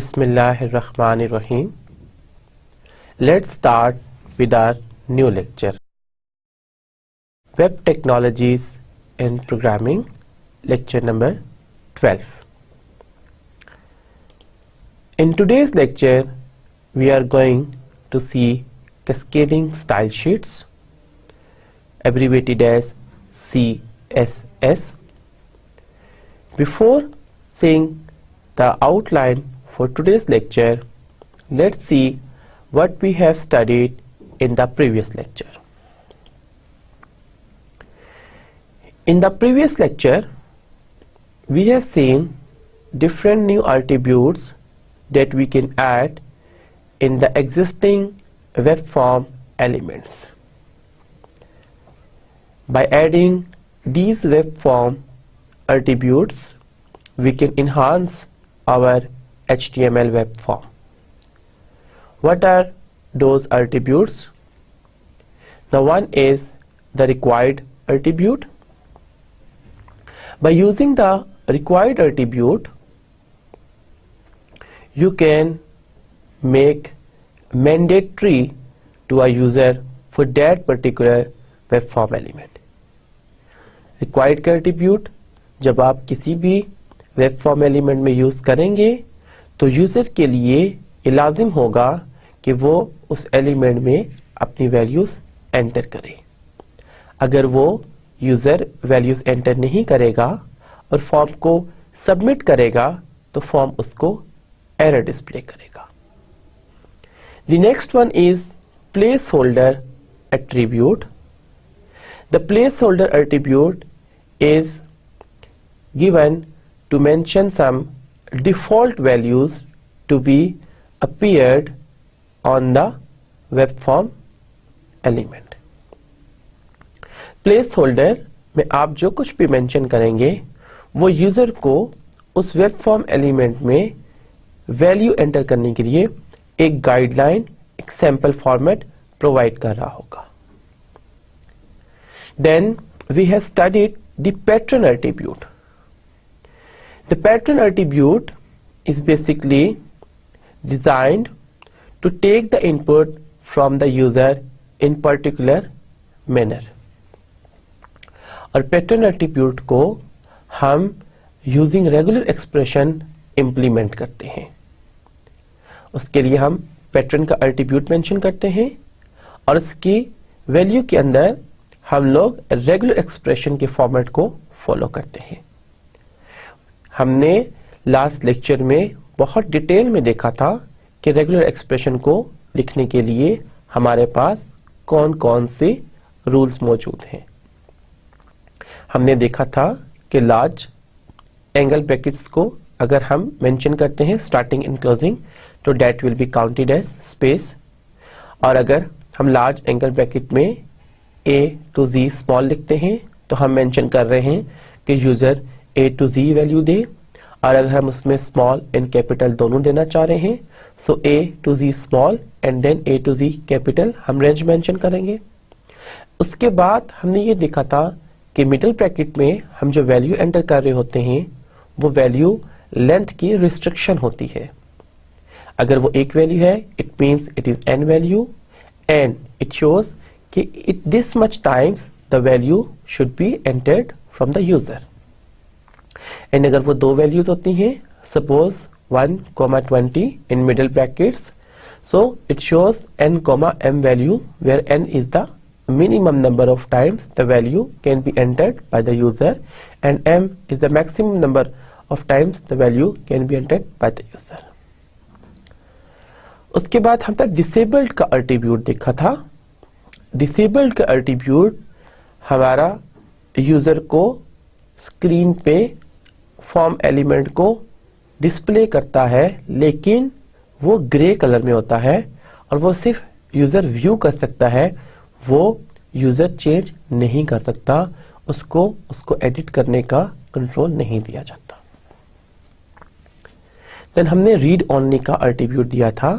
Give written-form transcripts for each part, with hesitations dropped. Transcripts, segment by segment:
Bismillahirrahmanirrahim. Let's start with our new lecture. Web Technologies and Programming, lecture number 12. In today's lecture, we are going to see cascading style sheets, abbreviated as CSS. Before seeing the outline for today's lecture, let's see what we have studied in the previous lecture. In the previous lecture, we have seen different new attributes that we can add in the existing web form elements. By adding these web form attributes, we can enhance our HTML web form. What are those attributes? The one is the required attribute. By using the required attribute, you can make mandatory to a user for that particular web form element. Required का attribute जब आप किसी भी web form element में use करेंगे तो user के लिए ये लाजिम होगा कि वो उस एलिमेंट में अपनी वैल्यूज एंटर करे। अगर वो यूजर वैल्यूज एंटर नहीं करेगा और फॉर्म को सबमिट करेगा तो फॉर्म उसको एरर डिस्प्ले करेगा। The next one is place holder attribute. The place holder attribute is given to mention some default values to be appeared on the web form element. Placeholder में आप जो कुछ भी mention करेंगे वो user को उस वेब फॉर्म एलिमेंट में वैल्यू एंटर करने के लिए एक गाइडलाइन, एक सैंपल फॉर्मेट प्रोवाइड कर रहा होगा। Then we have studied the pattern attribute. The pattern attribute is basically designed to take the input from the user in particular manner. और pattern attribute को हम using regular expression implement करते हैं। उसके लिए हम pattern का attribute mention करते हैं और उसकी value के अंदर हम लोग रेगुलर एक्सप्रेशन के फॉर्मेट को फॉलो करते हैं। हमने लास्ट लेक्चर में बहुत डिटेल में देखा था कि रेगुलर एक्सप्रेशन को लिखने के लिए हमारे पास कौन कौन से रूल्स मौजूद हैं। हमने देखा था कि लार्ज एंगल ब्रैकेट्स को अगर हम मेंशन करते हैं स्टार्टिंग एंड क्लोजिंग तो that will be counted as space, और अगर हम लार्ज एंगल ब्रैकेट में A to Z स्मॉल लिखते हैं तो हम मेंशन कर रहे हैं कि user A to Z value दे, और अगर हम उसमें स्मॉल एंड कैपिटल दोनों देना चाह रहे हैं so A to Z small and then A to Z capital हम रेंज मेंशन करेंगे। उसके बाद हमने ये देखा था कि मिडिल ब्रैकेट में हम जो वैल्यू एंटर कर रहे होते हैं वो वैल्यू लेंथ की रिस्ट्रिक्शन होती है। अगर वो एक वैल्यू है it means it is n value and it shows कि this much times the value should be entered from the user. And अगर वो दो वैल्यूज होती हैं suppose 1,20 in middle brackets, so it shows n, m value where n is the minimum number of times the value can be entered by the user and m is the maximum number of times the value can be entered by the user. उसके बाद हमने disabled का attribute देखा था। Disabled का attribute हमारा user को screen पे फॉर्म एलिमेंट को डिस्प्ले करता है, लेकिन वो ग्रे कलर में होता है और वो सिर्फ यूजर व्यू कर सकता है, वो यूजर चेंज नहीं कर सकता, उसको एडिट करने का कंट्रोल नहीं दिया जाता। देन हमने रीड ओनली का एट्रीब्यूट दिया था।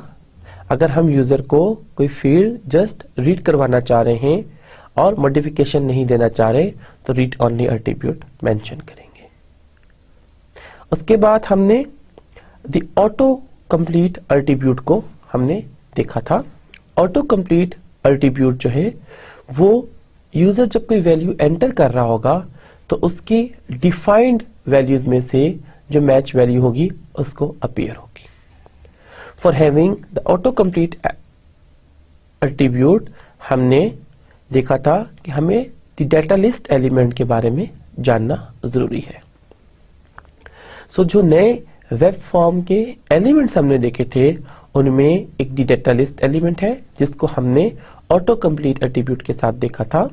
अगर हम यूजर को कोई फील्ड जस्ट रीड करवाना चाह रहे हैं और मॉडिफिकेशन नहीं देना चाह रहे तो रीड ओनली एट्रीब्यूट मेंशन करेंगे। उसके बाद हमने द ऑटो कंप्लीट एट्रीब्यूट को हमने देखा था। ऑटो कंप्लीट एट्रीब्यूट जो है वो यूजर जब कोई वैल्यू एंटर कर रहा होगा तो उसकी डिफाइंड वैल्यूज में से जो मैच वैल्यू होगी उसको अपीयर होगी। For having the auto complete attribute हमने देखा था कि हमें द डेटा लिस्ट एलिमेंट के बारे में जानना जरूरी है। सो जो नए वेब फॉर्म के एलिमेंट्स हमने देखे थे उनमें एक द डेटा लिस्ट एलिमेंट है जिसको हमने ऑटो कंप्लीट एट्रीब्यूट के साथ देखा था,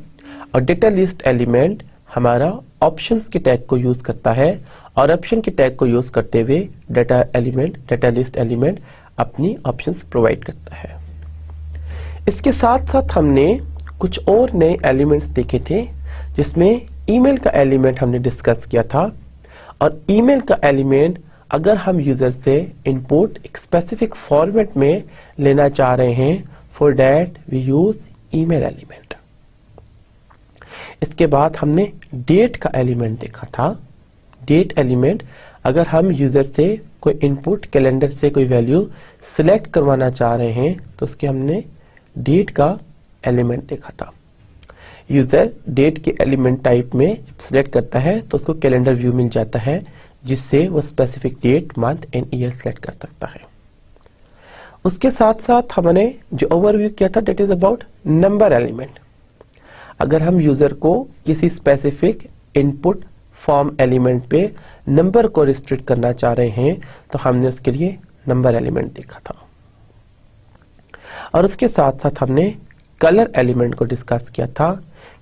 और डेटा लिस्ट एलिमेंट हमारा ऑप्शंस के टैग को यूज करता है और ऑप्शन के टैग को यूज करते हुए डेटा लिस्ट एलिमेंट अपनी ऑप्शंस प्रोवाइड करता है। इसके साथ साथ हमने कुछ और नए एलिमेंट्स देखे थे जिसमें ईमेल का एलिमेंट हमने डिस्कस किया था, और ईमेल का एलिमेंट अगर हम यूजर से इनपुट एक स्पेसिफिक फॉर्मेट में लेना चाह रहे हैं, for that we use email element. इसके बाद हमने डेट का एलिमेंट देखा था। डेट एलिमेंट अगर हम यूजर से कोई इनपुट कैलेंडर से कोई वैल्यू सिलेक्ट करवाना चाह रहे हैं तो उसके हमने डेट का एलिमेंट देखा था। यूजर डेट के एलिमेंट टाइप में सिलेक्ट करता है तो उसको कैलेंडर व्यू मिल जाता है जिससे वो specific date, month and year select कर सकता है। उसके साथ साथ हमने जो ओवरव्यू किया था that is about number element. अगर हम यूजर को किसी स्पेसिफिक इनपुट फॉर्म एलिमेंट पे नंबर को रिस्ट्रिक्ट करना चाह रहे हैं तो हमने उसके लिए नंबर एलिमेंट देखा था। और उसके साथ साथ हमने कलर एलिमेंट को डिस्कस किया था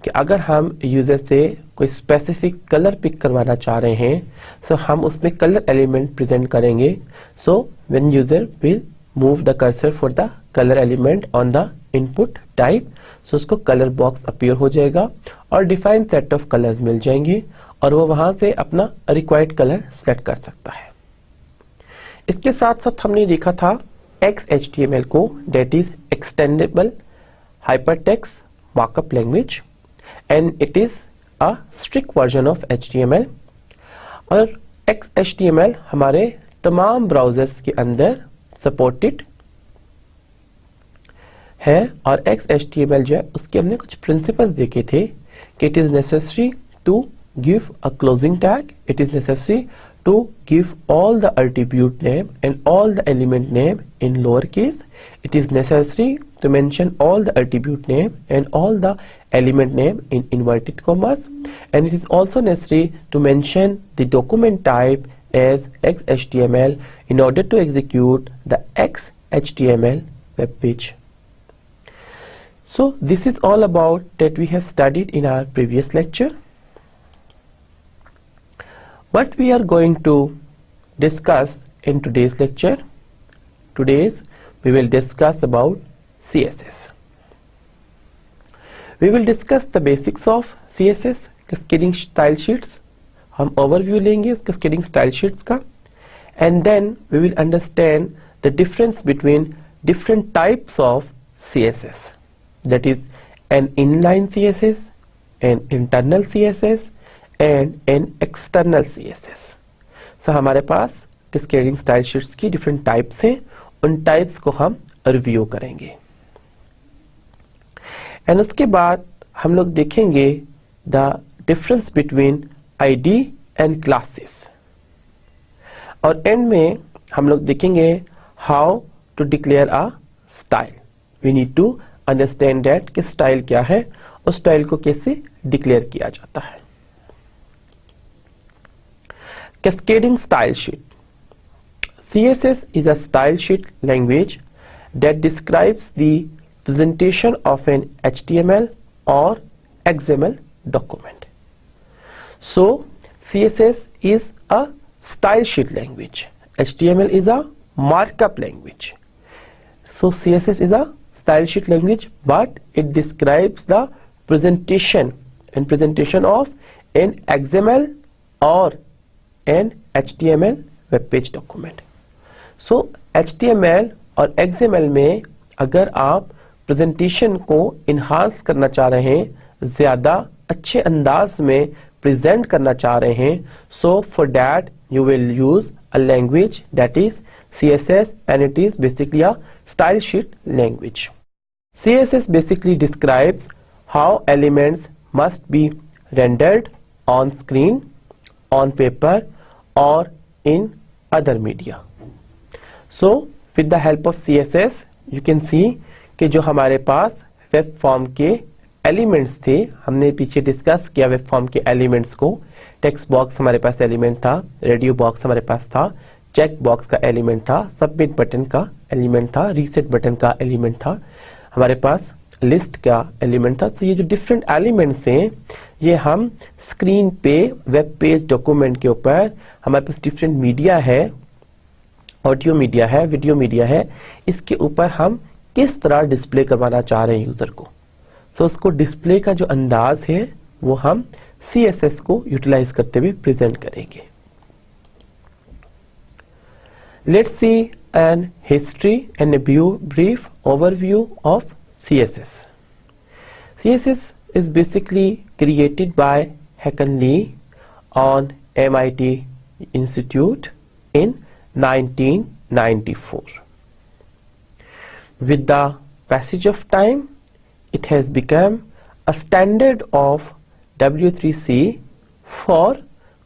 कि अगर हम यूजर से कोई स्पेसिफिक कलर पिक करवाना चाह रहे हैं सो हम उसमें कलर एलिमेंट प्रेजेंट करेंगे। So when user will move the cursor for the colour element on the input type, so उसको कलर बॉक्स अपीयर हो जाएगा और डिफाइंड सेट ऑफ कलर्स मिल जाएंगे और वो वहां से अपना रिक्वायर्ड कलर सेलेक्ट कर सकता है। इसके साथ साथ हमने देखा था XHTML को, that is extendable hypertext markup language, and it is a strict version of HTML। और XHTML हमारे तमाम ब्राउजर्स के अंदर सपोर्टेड है, और XHTML जो है उसके हमने कुछ प्रिंसिपल्स देखे थे कि it is necessary to give a closing tag, it is necessary to give all the attribute name and all the element name in lowercase. It is necessary to mention all the attribute name and all the element name in inverted commas, and it is also necessary to mention the document type as XHTML in order to execute the XHTML web page. So this is all about that we have studied in our previous lecture. What we are going to discuss in today's lecture, we will discuss about CSS. We will discuss the basics of CSS, cascading style sheets. हम overview लेंगे इस cascading style sheets का, and then we will understand the difference between different types of CSS. That is an inline CSS, an internal CSS, and an external CSS. So हमारे पास cascading style sheets की different types हैं, उन types को हम review करेंगे। and उसके बाद हम लोग देखेंगे the difference between ID and classes, और end में हम लोग देखेंगे how to declare a style. We need to understand that कि style क्या है और style को कैसे declare किया जाता है। Cascading style sheet. CSS is a style sheet language that describes the presentation of an HTML or XML document. So CSS is a style sheet language. HTML is a markup language. So CSS is a style sheet language, but it describes the presentation of an XML or an HTML web page document. So HTML और XML में अगर आप presentation को enhance करना चाह रहे हैं, ज्यादा अच्छे अंदाज में प्रेजेंट करना चाह रहे हैं, so for that you will use a language that is CSS, and it is basically a style sheet language. CSS basically describes how elements must be rendered on screen, on paper, or in other media. So with the help of CSS you can see कि जो हमारे पास web form के elements थे, हमने पीछे discuss किया web form के elements को। टेक्स्ट बॉक्स हमारे पास एलिमेंट था, रेडियो बॉक्स हमारे पास था, चेक बॉक्स का एलिमेंट था, सबमिट बटन का एलिमेंट था, रीसेट बटन का एलिमेंट था, हमारे पास लिस्ट का एलिमेंट था। तो ये जो डिफरेंट एलिमेंट्स हैं ये हम स्क्रीन पे वेब पेज डॉक्यूमेंट के ऊपर, हमारे पास डिफरेंट मीडिया है, ऑडियो मीडिया है, वीडियो मीडिया है, इसके ऊपर हम किस तरह डिस्प्ले करवाना चाह रहे हैं यूजर को। तो उसको डिस्प्ले का जो अंदाज है वो हम CSS को यूटिलाइज करते हुए प्रेजेंट करेंगे। Let's see an history and a brief overview of CSS. CSS is basically created by Hakan Lee on MIT Institute in 1994. With the passage of time, it has become a standard of W3C for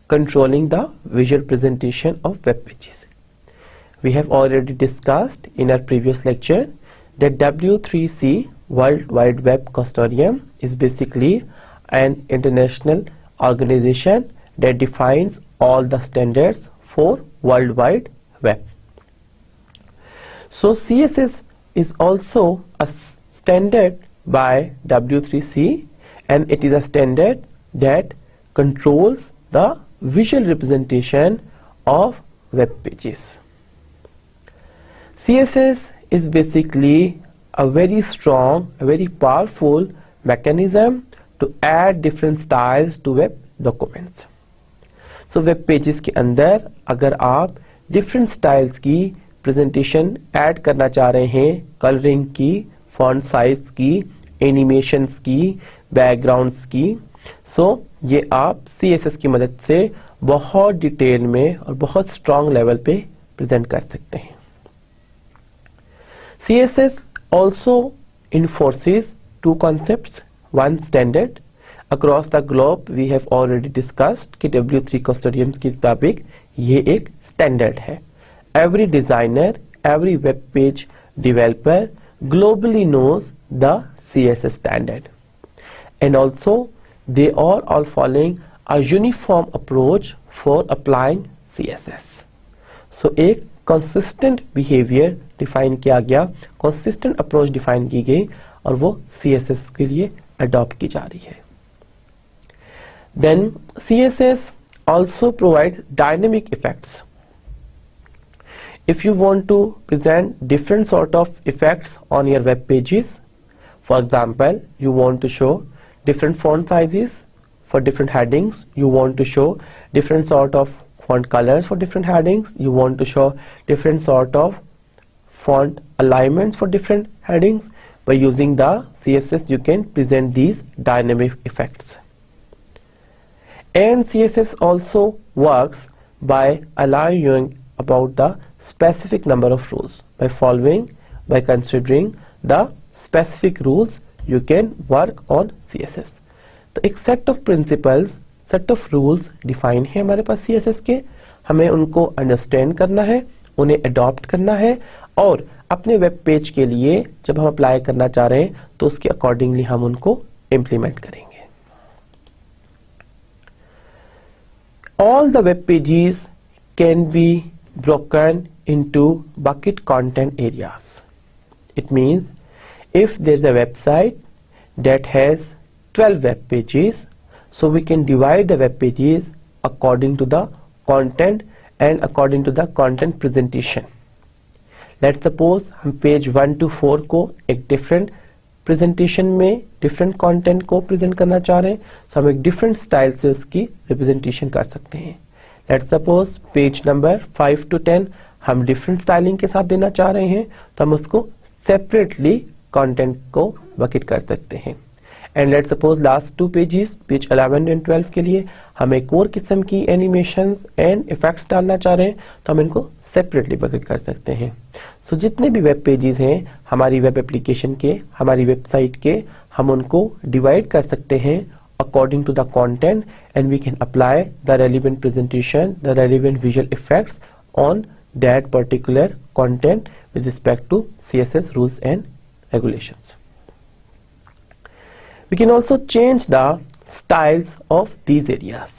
controlling the visual presentation of web pages. We have already discussed in our previous lecture that W3C, World Wide Web Consortium, is basically an international organization that defines all the standards for World Wide Web. So CSS is also a standard by W3C, and it is a standard that controls the visual representation of web pages. CSS is basically a very strong, a very powerful mechanism to add different styles to web documents. So web pages के अंदर अगर आप different styles की presentation add करना चाह रहे हैं, coloring की, font size की, animations की, backgrounds की, so ये आप CSS की मदद से बहुत डिटेल में और बहुत strong level पे present कर सकते हैं। CSS also enforces two concepts, one standard. Across the globe we have already discussed कि W3 Consortium के मुताबिक ये एक standard है। Every designer, every web page developer globally knows the CSS standard, and also they are all following a uniform approach for applying CSS. So एक consistent behavior define किया गया, consistent approach define की गई और वो CSS के लिए adopt की जा रही है। Then CSS also provides dynamic effects. If you want to present different sort of effects on your web pages, for example, you want to show different font sizes for different headings, you want to show different sort of font colors for different headings, you want to show different sort of font alignments for different headings, by using the CSS you can present these dynamic effects. And CSS also works by allowing you about the specific number of rules. By considering the specific rules you can work on CSS. तो एक set of principles, set of rules define है हमारे पास CSS के, हमें उनको understand करना है, उन्हें adopt करना है और अपने वेब पेज के लिए जब हम अप्लाई करना चाह रहे हैं तो उसके अकॉर्डिंगली हम उनको इम्प्लीमेंट करेंगे। All the web pages can be broken into bucket content areas. It means if there is a website that has 12 web pages, so we can divide the web pages according to the content and according to the content presentation. Let's suppose हम page 1 to 4 को एक different presentation में different content को present करना चाह रहे हैं, तो हम एक डिफरेंट स्टाइल से उसकी रिप्रेजेंटेशन कर सकते हैं। Let's suppose page number 5 to 10 हम डिफरेंट स्टाइलिंग के साथ देना चाह रहे हैं, तो हम उसको सेपरेटली कंटेंट को बकेट कर सकते हैं। And let's suppose last 2 pages, page 11 and 12 के लिए हम एक और किस्म की एनिमेशंस एंड इफेक्ट्स डालना चाह रहे हैं तो हम इनको सेपरेटली बकेट कर सकते हैं। सो जितने भी वेब पेजेस हैं हमारी वेब एप्लीकेशन के, हमारी वेबसाइट के, हम उनको डिवाइड कर सकते हैं according to the content and we can apply the relevant presentation, the relevant visual effects on that particular content with respect to CSS rules and regulations. We can also change the styles of these areas.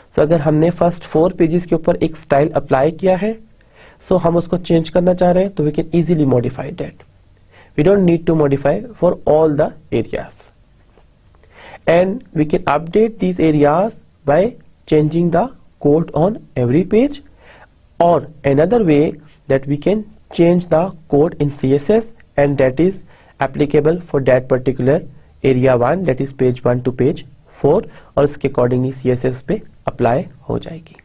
So अगर हमने first 4 pages के ऊपर एक style apply किया है, so हम उसको change करना चाह रहे हैं तो we can easily modify that. We don't need to modify for all the areas. And we can update these areas by changing the code on every page, or another way that we can change the code in CSS and that is applicable for that particular area 1, that is page 1 to page 4, और इसके accordingly CSS पे apply हो जाएगी।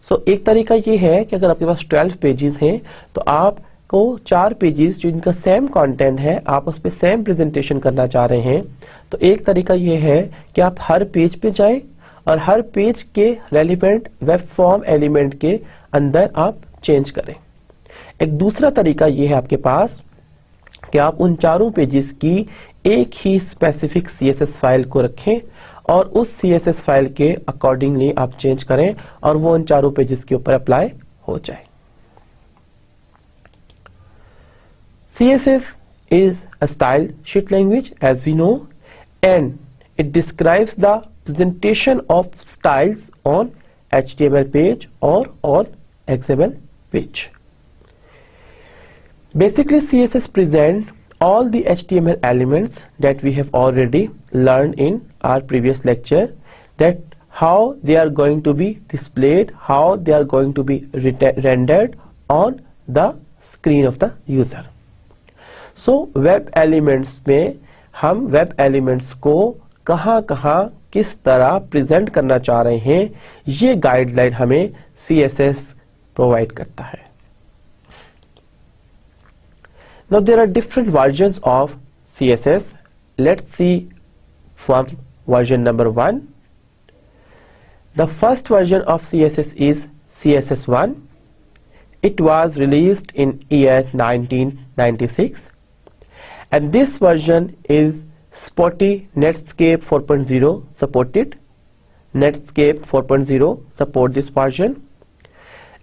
So एक तरीका ये है कि अगर आपके पास 12 पेजेस हैं तो आपको 4 पेजेस जो इनका सेम कंटेंट है आप उस पर सेम प्रेजेंटेशन करना चाह रहे हैं तो एक तरीका ये है कि आप हर पेज पे जाएं और हर पेज के रेलिवेंट वेब फॉर्म एलिमेंट के अंदर आप चेंज करें। एक दूसरा तरीका ये है आपके पास कि आप उन चारों पेजेस की एक ही स्पेसिफिक CSS फाइल को रखें और उस CSS फाइल के अकॉर्डिंगली आप चेंज करें और वो उन चारों पेजेस के ऊपर अप्लाई हो जाए। CSS is a style sheet language as we know and it describes the presentation of styles on HTML page or on XML page. Basically CSS presents all the HTML elements that we have already learned in our previous lecture, that how they are going to be displayed, how they are going to be rendered on the screen of the user. So web elements में हम web elements को कहां किस तरह present करना चाह रहे हैं ये गाइडलाइन हमें CSS प्रोवाइड करता है। Now there are different versions of CSS. Let's see from version number 1. The first version of CSS is CSS1. It was released in year 1996. And this version is Spotty Netscape 4.0 supported. Netscape 4.0 support this version.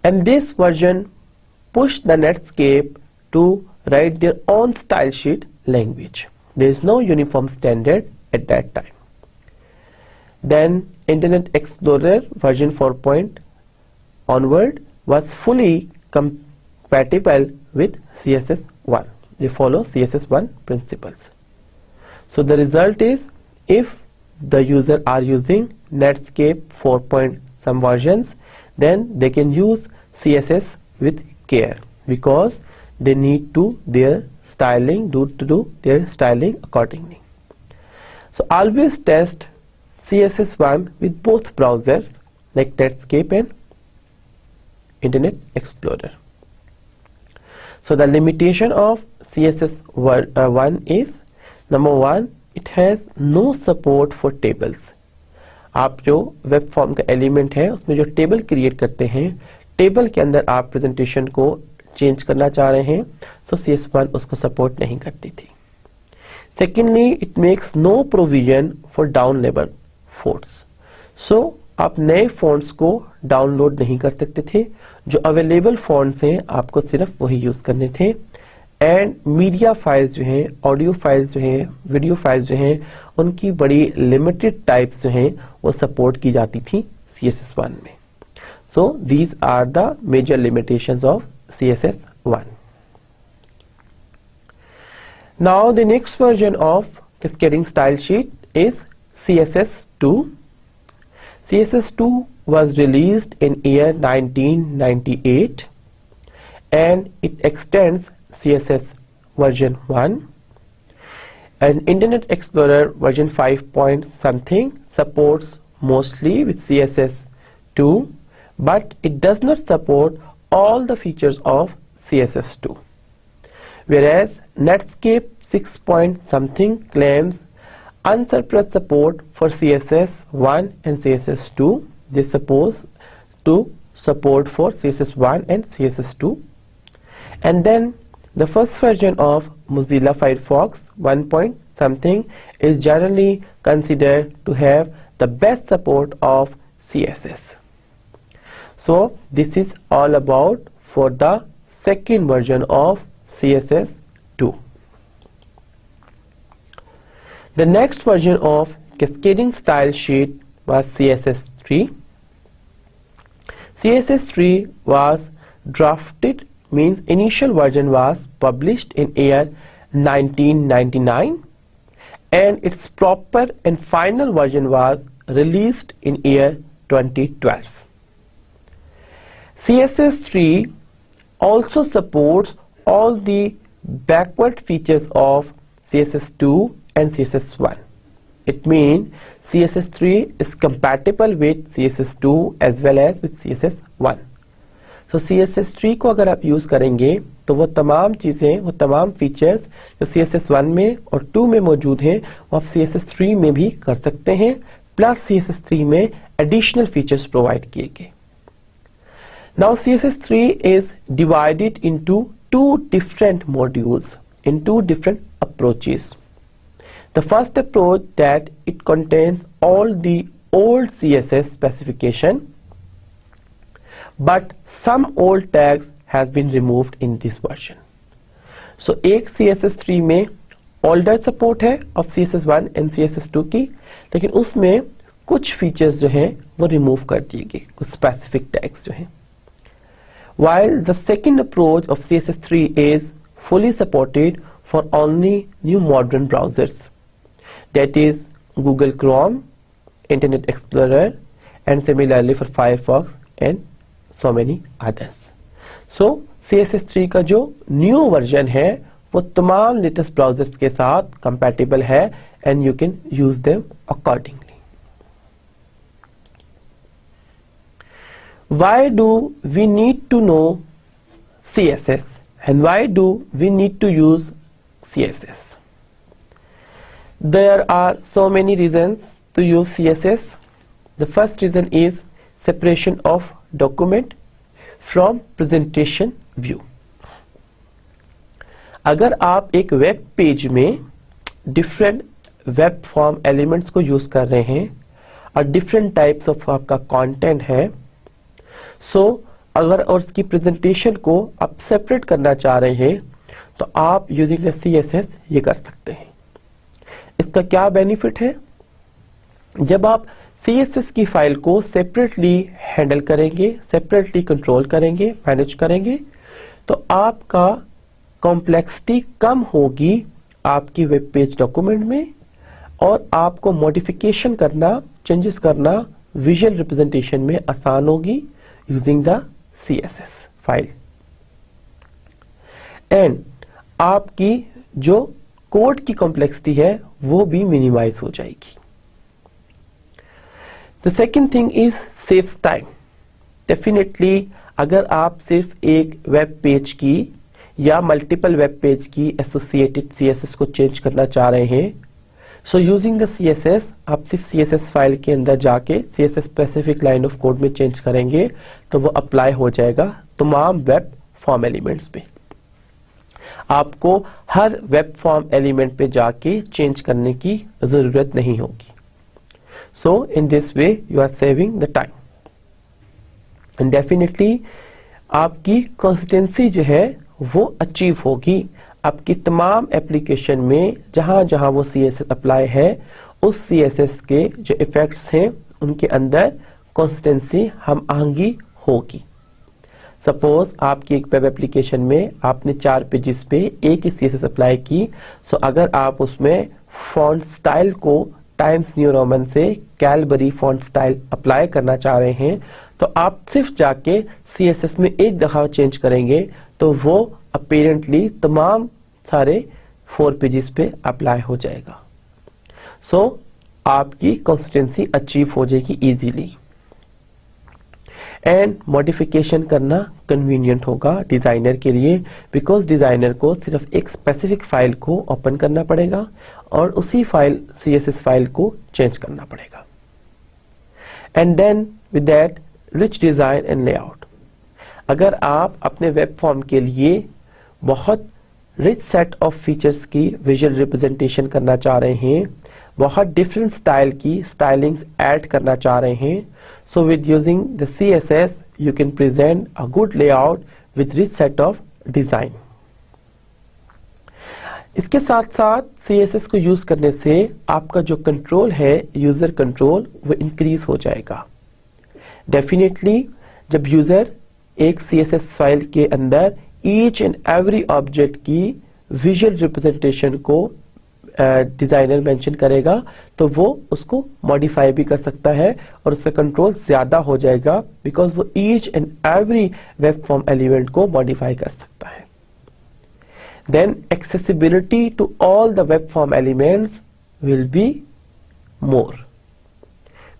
And this version pushed the Netscape to write their own style sheet language. There is no uniform standard at that time. Then Internet Explorer version 4. onward was fully compatible with CSS1. They follow CSS1 principles. So the result is if the user are using Netscape 4. some versions, then they can use CSS with care because they need to do their styling accordingly. So always test CSS1 with both browsers like Netscape and Internet Explorer. So the limitation of CSS1 is number 1, it has no support for tables. आप जो web form का element है उसमें जो table create करते हैं, table के अंदर आप प्रेजेंटेशन को चेंज करना चाह रहे हैं, so CSS1 उसको सपोर्ट नहीं करती थी। Secondly, it makes no provision for downloadable fonts. So आप नए फॉन्ट्स को डाउनलोड नहीं कर सकते थे, जो अवेलेबल फॉन्ट्स हैं आपको सिर्फ वही यूज करने थे। एंड मीडिया फाइल्स जो हैं, ऑडियो फाइल्स जो हैं, वीडियो फाइल्स जो हैं, उनकी बड़ी लिमिटेड टाइप्स जो हैं वो सपोर्ट की जाती थी CSS1 में। So these are the major limitations of CSS1. Now the next version of cascading style sheet is CSS2. CSS2 was released in year 1998 and it extends CSS version 1 and Internet Explorer version 5 point something supports mostly with CSS2, but it does not support all the features of CSS2. Whereas Netscape 6 point something claims unsurpassed support for CSS1 and CSS2. This supposed to support for CSS1 and CSS2. And then the first version of Mozilla Firefox 1 point something is generally considered to have the best support of CSS. So this is all about for the second version of CSS2. The next version of cascading style sheet was CSS3. CSS3 was drafted, means initial version was published in year 1999 and its proper and final version was released in year 2012. CSS3 also supports all the backward features of CSS2 and CSS1. It means CSS3 is compatible with CSS2 as well as with CSS1. So CSS3 को अगर आप use करेंगे तो वो तमाम चीजें, वो तमाम फीचर्स जो CSS1 में और 2 में मौजूद हैं वो आप CSS3 में भी कर सकते हैं, प्लस CSS3 में एडिशनल फीचर्स प्रोवाइड किए गए. Now CSS3 is divided into 2 different modules, in 2 different approaches. The first approach that it contains all the old CSS specification, but some old tags has been removed in this version. So एक CSS3 में older support है of CSS1 and CSS2 की, लेकिन उसमें कुछ features जो हैं वो रिमूव कर दिए गए, कुछ स्पेसिफिक टैग्स जो हैं. While the second approach of CSS3 is fully supported for only new modern browsers, that is Google Chrome, Internet Explorer, and similarly for Firefox and so many others. So CSS3 का जो new version है वो तमाम latest browsers के साथ compatible है and you can use them accordingly. Why do we need to know CSS and why do we need to use CSS? There are so many reasons to use CSS. The first reason is separation of document from presentation view. अगर आप एक web page में different web form elements को use कर रहे हैं और different types of आपका कंटेंट है, सो अगर और उसकी प्रेजेंटेशन को आप सेपरेट करना चाह रहे हैं तो आप यूजिंग CSS ये कर सकते हैं. इसका क्या बेनिफिट है? जब आप CSS की फाइल को सेपरेटली हैंडल करेंगे, सेपरेटली कंट्रोल करेंगे, मैनेज करेंगे, तो आपका कॉम्प्लेक्सिटी कम होगी आपकी वेब पेज डॉक्यूमेंट में और आपको मॉडिफिकेशन करना, चेंजेस करना विजुअल रिप्रेजेंटेशन में आसान होगी using the CSS file. And आपकी जो कोड की कॉम्प्लेक्सिटी है वो भी मिनिमाइज हो जाएगी. The second thing is saves time. Definitely अगर आप सिर्फ एक वेब पेज की या मल्टीपल वेब पेज की एसोसिएटेड CSS को चेंज करना चाह रहे हैं, सो यूजिंग द CSS आप सिर्फ CSS फाइल के अंदर जाके CSS specific line of code में चेंज करेंगे तो वो अप्लाई हो जाएगा तमाम वेब फॉर्म एलिमेंट्स पे. आपको हर वेब फॉर्म एलिमेंट पे जाके चेंज करने की जरूरत नहीं होगी. So in this way you are saving the time and definitely आपकी कंसिस्टेंसी जो है वो अचीव होगी. आपकी तमाम एप्लीकेशन में जहां जहां वो CSS अप्लाई है उस CSS के जो इफेक्ट्स हैं उनके अंदर कंसिस्टेंसी हम आहंगी होगी. सपोज आपकी एक वेब एप्लीकेशन में आपने 4 पेजेस पे एक ही CSS अप्लाई की, सो अगर आप उसमें फॉन्ट स्टाइल को टाइम्स न्यू रोमन से कैलबरी फॉन्ट स्टाइल अप्लाई करना चाह रहे हैं तो आप सिर्फ जाके CSS में एक दफा चेंज करेंगे तो वो अपेरेंटली तमाम सारे 4 पेजेस पे अप्लाई हो जाएगा. सो आपकी कंसिस्टेंसी अचीव हो जाएगी इजीली. एंड मॉडिफिकेशन करना कन्वीनियंट होगा डिज़ाइनर के लिए, बिकॉज डिज़ाइनर को सिर्फ एक स्पेसिफिक फाइल को ओपन करना पड़ेगा और उसी फाइल CSS फाइल को चेंज करना पड़ेगा। And then with that rich design and layout. अगर आप अपने वेब फॉर्म के लिए बहुत रिच सेट ऑफ फीचर्स की विजुअल रिप्रेजेंटेशन करना चाह रहे हैं, बहुत डिफरेंट स्टाइल की स्टाइलिंग्स ऐड करना चाह रहे हैं, so with using the CSS you can present a good layout with rich set of design. इसके साथ साथ CSS को यूज करने से आपका जो कंट्रोल है, यूजर कंट्रोल, वो इंक्रीज हो जाएगा। डेफिनेटली जब यूजर एक CSS फाइल के अंदर ईच एंड एवरी ऑब्जेक्ट की विजुअल रिप्रेजेंटेशन को डिजाइनर मेंशन करेगा तो वो उसको मॉडिफाई भी कर सकता है और उसका कंट्रोल ज्यादा हो जाएगा, बिकॉज वो each and every web form element को मॉडिफाई कर सकता है। Then accessibility to all the web form elements will be more,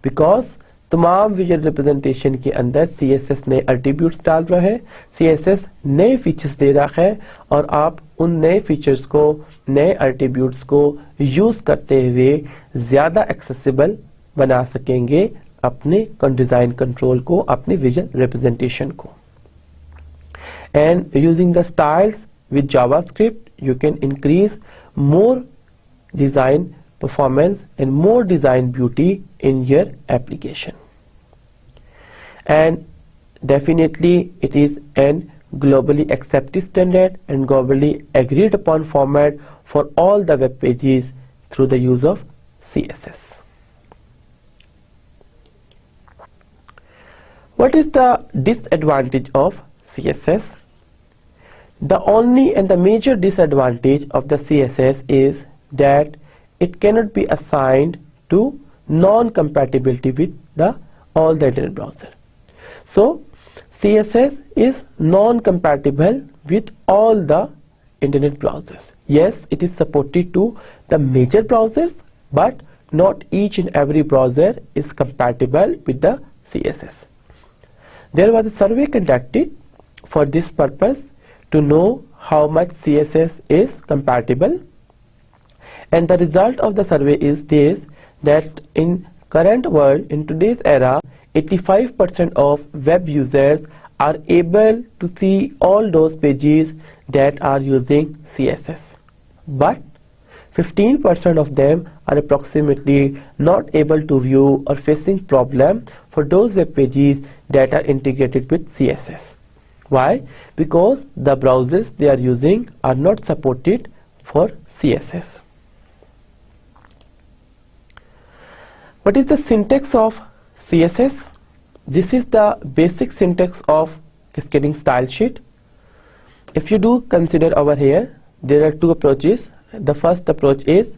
because तमाम विजुअल रिप्रेजेंटेशन के अंदर CSS नए एट्रीब्यूट्स डाल रहा है, CSS नए फीचर्स दे रहा है और आप उन नए फीचर्स को, नए एट्रीब्यूट्स को यूज करते हुए ज्यादा एक्सेसिबल बना सकेंगे अपने डिजाइन कंट्रोल को, अपने विजुअल रिप्रेजेंटेशन को। And using the styles with JavaScript you can increase more design performance and more design beauty in your application. And definitely it is an globally accepted standard and globally agreed upon format for all the web pages through the use of CSS. What is the disadvantage of CSS? The only and the major disadvantage of the CSS is that it cannot be assigned to non-compatibility with all the internet browser. So CSS is non-compatible with all the internet browsers. Yes, it is supported to the major browsers, but not each and every browser is compatible with the CSS. There was a survey conducted for this purpose to know how much CSS is compatible. And the result of the survey is this, that in current world, in today's era, 85% of web users are able to see all those pages that are using CSS. But 15% of them are approximately not able to view or facing problem for those web pages that are integrated with CSS. Why? Because the browsers they are using are not supported for CSS. What is the syntax of CSS? This is the basic syntax of cascading style sheet. If you do consider over here, there are two approaches. The first approach is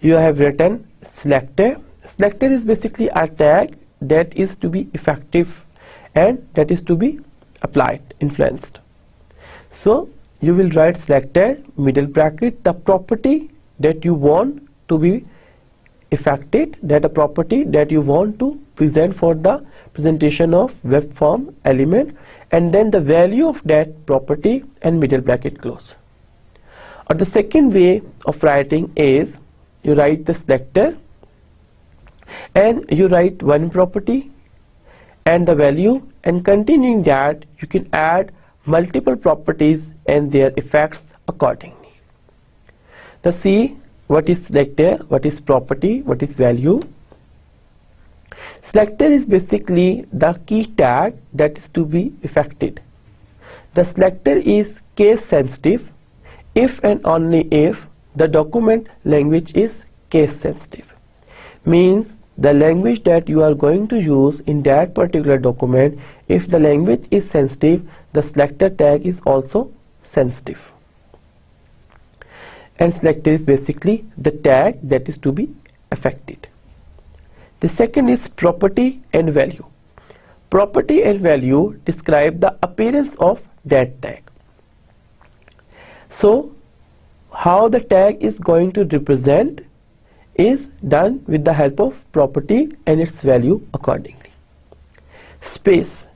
you have written selector. Selector is basically a tag that is to be effective and that is to be applied, influenced. So you will write selector, middle bracket, the property that you want to be affected, that a property that you want to present for the presentation of web form element, and then the value of that property and middle bracket close. Or the second way of writing is you write the selector and you write one property and the value, and continuing that you can add multiple properties and their effects accordingly. Now see what is selector, what is property, what is value. Selector is basically the key tag that is to be affected. The selector is case sensitive if and only if the document language is case sensitive. Means the language that you are going to use in that particular document, if the language is sensitive, the selector tag is also sensitive. And selector is basically the tag that is to be affected. The second is property and value. Property and value describe the appearance of that tag. So how the tag is going to represent is done with the help of property and its value accordingly. Space.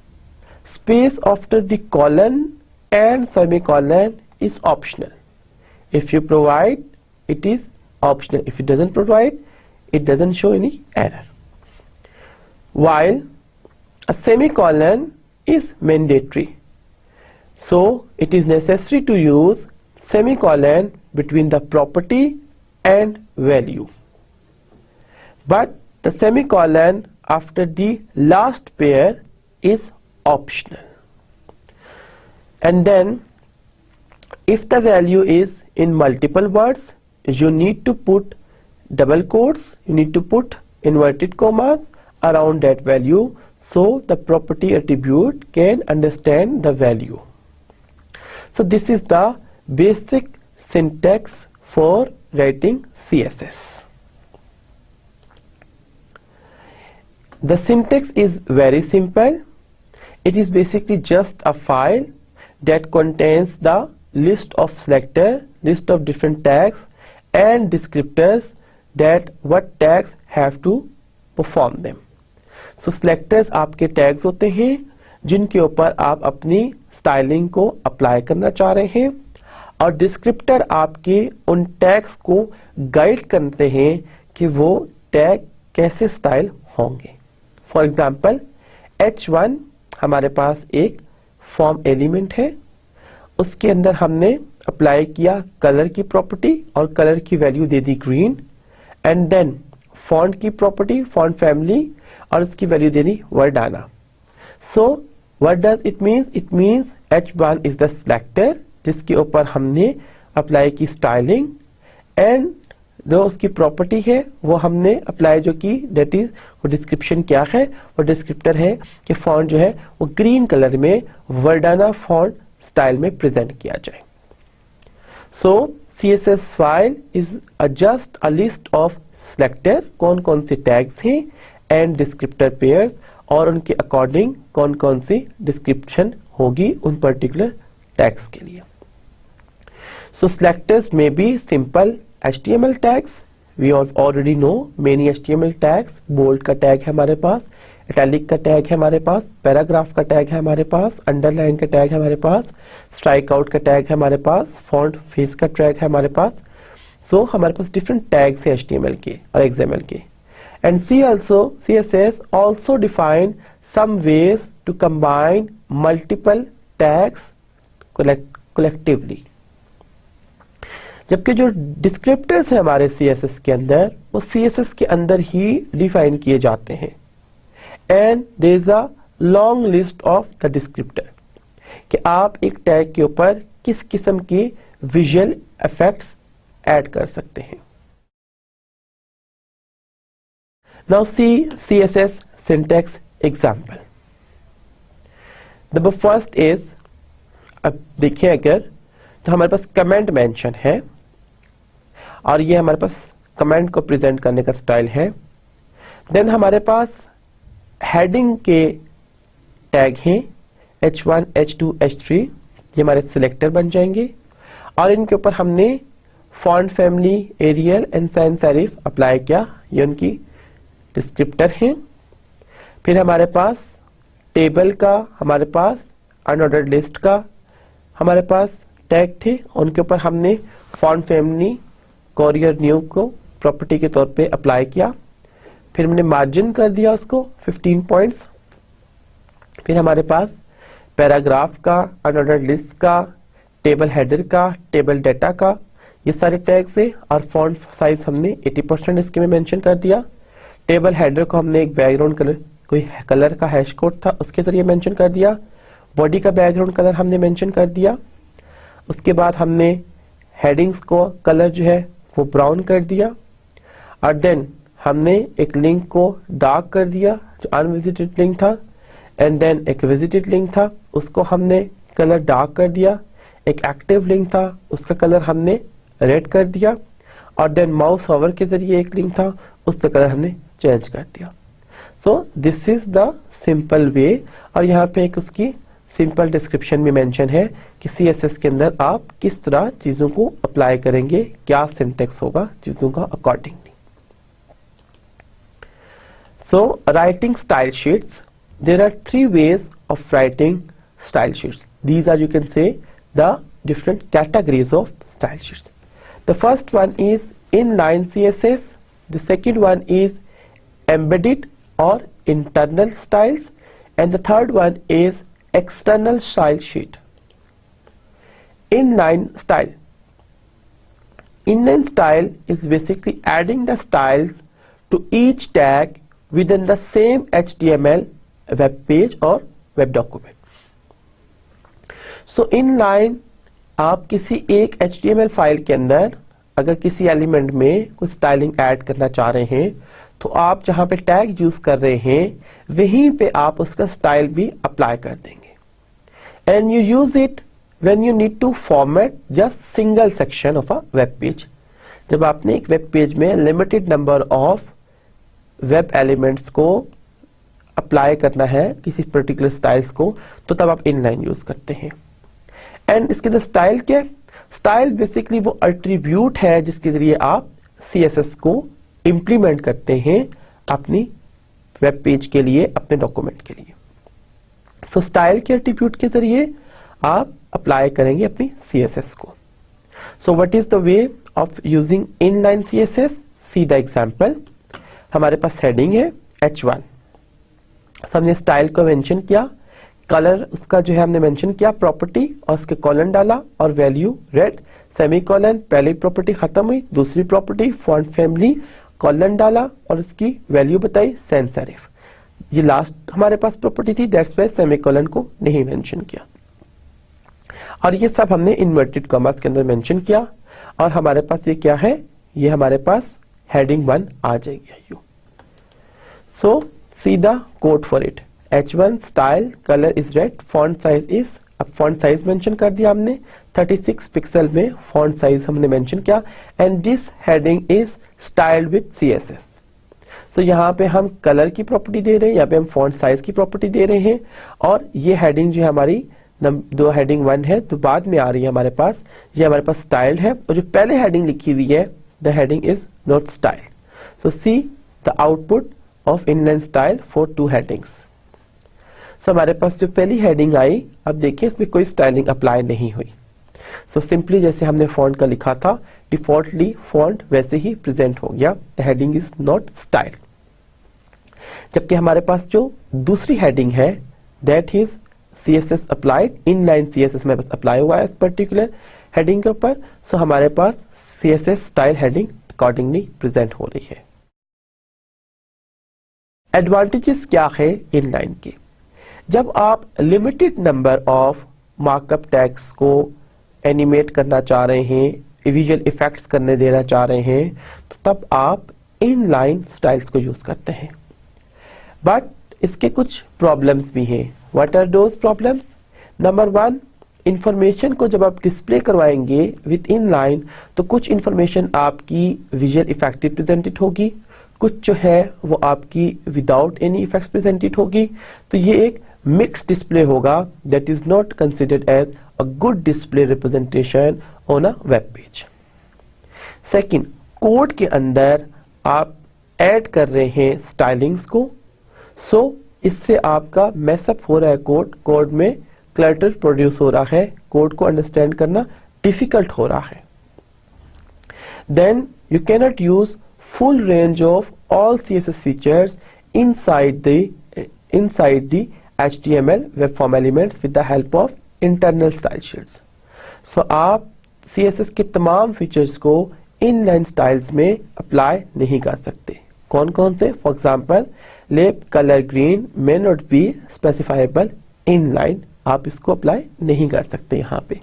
Space after the colon and semicolon is optional. If you provide, it is optional. If it doesn't provide, it doesn't show any error. While a semicolon is mandatory, so it is necessary to use semicolon between the property and value. But the semicolon after the last pair is optional. And then if the value is in multiple words, you need to put double quotes, you need to put inverted commas around that value, so the property attribute can understand the value. So this is the basic syntax for writing CSS. The syntax is very simple. It is basically just a file that contains the list of selector, list of different tags and descriptors that what tags have to perform them. So selectors आपके tags होते हैं जिनके ऊपर आप अपनी styling को apply करना चाह रहे हैं, और डिस्क्रिप्टर आपके उन टैग्स को गाइड करते हैं कि वो टैग कैसे स्टाइल होंगे. फॉर एग्जाम्पल H1 हमारे पास एक फॉर्म एलिमेंट है, उसके अंदर हमने अप्लाई किया कलर की प्रॉपर्टी और कलर की वैल्यू दे दी ग्रीन, एंड देन फॉन्ट की प्रॉपर्टी फॉन्ट फैमिली और उसकी वैल्यू दे दी Verdana. So what does it means? It means H1 is the selector जिसके ऊपर हमने अप्लाई की स्टाइलिंग, एंड जो उसकी प्रॉपर्टी है वो हमने अप्लाई जो की, दैट इज वो डिस्क्रिप्शन क्या है, वो डिस्क्रिप्टर है कि फॉन्ट जो है वो ग्रीन कलर में वर्डाना फॉन्ट स्टाइल में प्रेजेंट किया जाए. सो CSS file is just a list of selector, कौन कौन से टैग्स हैं एंड डिस्क्रिप्टर पेयर्स, और उनके अकॉर्डिंग कौन कौन सी डिस्क्रिप्शन होगी उन पर्टिकुलर टैग्स के लिए. So selectors may be simple HTML tags. We already know many HTML tags. Bold का टैग है हमारे पास, italic का टैग है हमारे पास, पैराग्राफ का टैग है हमारे पास, अंडरलाइन का टैग है हमारे पास, स्ट्राइक आउट का टैग है हमारे पास, फॉन्ट फेस का टैग है हमारे पास. So हमारे पास डिफरेंट टैग्स हैं HTML के और XML के. And CSS also define some ways to combine multiple tags collectively. जबकि जो डिस्क्रिप्टर्स हैं हमारे CSS के अंदर, वो CSS के अंदर ही डिफाइन किए जाते हैं. And there is a long list of the descriptor कि आप एक टैग के ऊपर किस किस्म के विजुअल इफेक्ट्स ऐड कर सकते हैं. Now see CSS syntax example. Number first is, अब देखिए अगर तो हमारे पास कमेंट मेंशन है और ये हमारे पास कमेंट को प्रेजेंट करने का स्टाइल है. देन हमारे पास हेडिंग के टैग हैं H1, H2, H3, ये हमारे सिलेक्टर बन जाएंगे, और इनके ऊपर हमने font family, Arial and sans serif apply किया, ये उनकी डिस्क्रिप्टर हैं. फिर हमारे पास टेबल का, हमारे पास अनऑर्डर्ड लिस्ट का हमारे पास टैग थे, उनके ऊपर हमने फॉन्ट फैमिली कोरियर न्यू को प्रॉपर्टी के तौर पे अप्लाई किया. फिर हमने मार्जिन कर दिया उसको 15 पॉइंट्स. फिर हमारे पास पैराग्राफ का, अनऑर्डर्ड लिस्ट का, टेबल हेडर का, टेबल डाटा का, ये सारे टैग्स है, और फॉन्ट साइज हमने 80% इसके में मेंशन कर दिया. टेबल हेडर को हमने एक बैकग्राउंड कलर, कोई कलर का हैश कोड था उसके जरिए मेंशन कर दिया. बॉडी का बैकग्राउंड कलर हमने मेंशन कर दिया. उसके बाद हमने हेडिंग्स को कलर जो है वो ब्राउन कर दिया, और देन हमने एक लिंक को डार्क कर दिया जो अनविजिटेड लिंक था, एंड देन एक विजिटेड लिंक था उसको हमने कलर डार्क कर दिया. एक एक्टिव लिंक था उसका कलर हमने रेड कर दिया, और देन माउस ओवर के जरिए एक लिंक था उसका कलर हमने चेंज कर दिया. So this is the simple way, और यहाँ पे एक उसकी सिंपल डिस्क्रिप्शन में मेंशन है कि CSS के अंदर आप किस तरह चीजों को अप्लाई करेंगे, क्या सिंटेक्स होगा चीजों का accordingly. So writing style sheets, there are 3 ways of writing style sheets. These are, you can say, the different categories of style sheets. The first one is inline CSS. The second one is embedded or internal styles, and the third one is external style sheet. Inline style. Inline style is basically adding the styles to each tag within the same HTML web page or web document. So inline, आप किसी एक HTML file के अंदर अगर किसी element में कुछ styling add करना चाह रहे हैं तो आप जहां पे टैग यूज कर रहे हैं वहीं पे आप उसका स्टाइल भी अप्लाई कर देंगे। And you use it when you need to format just single section of a web page. जब आपने एक वेब पेज में limited number of web elements को अप्लाई करना है किसी पर्टिकुलर स्टाइल्स को, तो तब आप इनलाइन यूज करते हैं। एंड इसके अंदर स्टाइल क्या है? स्टाइल बेसिकली वो एट्रीब्यूट है जिसके जरिए आप CSS को इंप्लीमेंट करते हैं अपनी वेब पेज के लिए, अपने डॉक्यूमेंट के लिए। सो स्टाइल के एट्रीब्यूट के जरिए आप अप्लाई करेंगे अपनी CSS को। So what is the way of using inline CSS? C the example. हमारे पास हेडिंग है H1, हमने स्टाइल को मेंशन किया, कलर उसका जो है हमने मेंशन किया प्रॉपर्टी और उसके कॉलन डाला और वैल्यू रेड, सेमीकोलन, पहली प्रॉपर्टी खत्म हुई, दूसरी प्रॉपर्टी फॉन्ट फैमिली, कॉलन डाला और उसकी वैल्यू बताई सैंस सेरिफ। ये लास्ट हमारे पास प्रॉपर्टी थी, दैट्स वाई सेमीकोलन को नहीं मेंशन किया। और ये सब हमने इन्वर्टेड कॉमास के अंदर मेंशन किया और हमारे पास ये क्या है? ये हमारे पास हेडिंग 1 आ जाएगी। So see the code for it. H1 style colour is red, font size is, अब फॉन्ट साइज मेंशन कर दिया हमने 36 पिक्सल में फॉन्ट साइज हमने मेंशन किया। And this heading is styled with CSS। So यहाँ पे हम कलर की प्रॉपर्टी दे रहे हैं, यहाँ पे हम फॉन्ट साइज की प्रॉपर्टी दे रहे हैं और ये हेडिंग जो है हमारी दो हेडिंग 1 है तो बाद में आ रही है हमारे पास, ये हमारे पास स्टाइल्ड है और जो पहले हेडिंग लिखी हुई है the heading is not style. So see the output of inline style for 2 headings. So हमारे पास जो पहली हेडिंग आई, अब देखिए इसमें कोई स्टाइलिंग अप्लाई नहीं हुई। सो सिंपली जैसे हमने फॉन्ट का लिखा था डिफॉल्टली फॉन्ट वैसे ही प्रेजेंट हो गया, the heading is not style. जबकि हमारे पास जो दूसरी हेडिंग है that is CSS applied, inline CSS में अप्लाई हुआ है इस पर्टिकुलर हेडिंग के ऊपर। सो हमारे पास CSS style heading accordingly present हो रही है। एडवांटेजेस क्या है इनलाइन के? जब आप limited number of markup tags को एनिमेट करना चाह रहे हैं, विजुअल इफेक्ट्स करने देना चाह रहे हैं, तो तब आप इनलाइन स्टाइल्स को यूज करते हैं। बट इसके कुछ प्रॉब्लम्स भी हैं। What are those problems? Number 1, information को जब आप डिस्प्ले करवाएंगे विद इनलाइन तो कुछ इंफॉर्मेशन आपकी विजुअल इफेक्टिव प्रेजेंटेड होगी, कुछ जो है वो आपकी विदाउट एनी इफेक्ट्स प्रेजेंटेड होगी। तो ये एक मिक्स डिस्प्ले होगा that is not considered as a good display representation on a web page. Second, code के अंदर आप ऐड कर रहे हैं स्टाइलिंग्स को, सो इससे आपका मैसअप हो रहा है कोड में क्लटर प्रोड्यूस हो रहा है, कोड को अंडरस्टैंड करना डिफिकल्ट हो रहा है। Then you cannot use full range of all CSS features inside the HTML web form elements with the help of internal style sheets. So आप CSS के तमाम फीचर्स को इनलाइन स्टाइल्स में अप्लाई नहीं कर सकते। कौन कौन से? फॉर एग्जाम्पल लेप colour green may not be specifiable inline, आप इसको अप्लाई नहीं कर सकते यहाँ पे।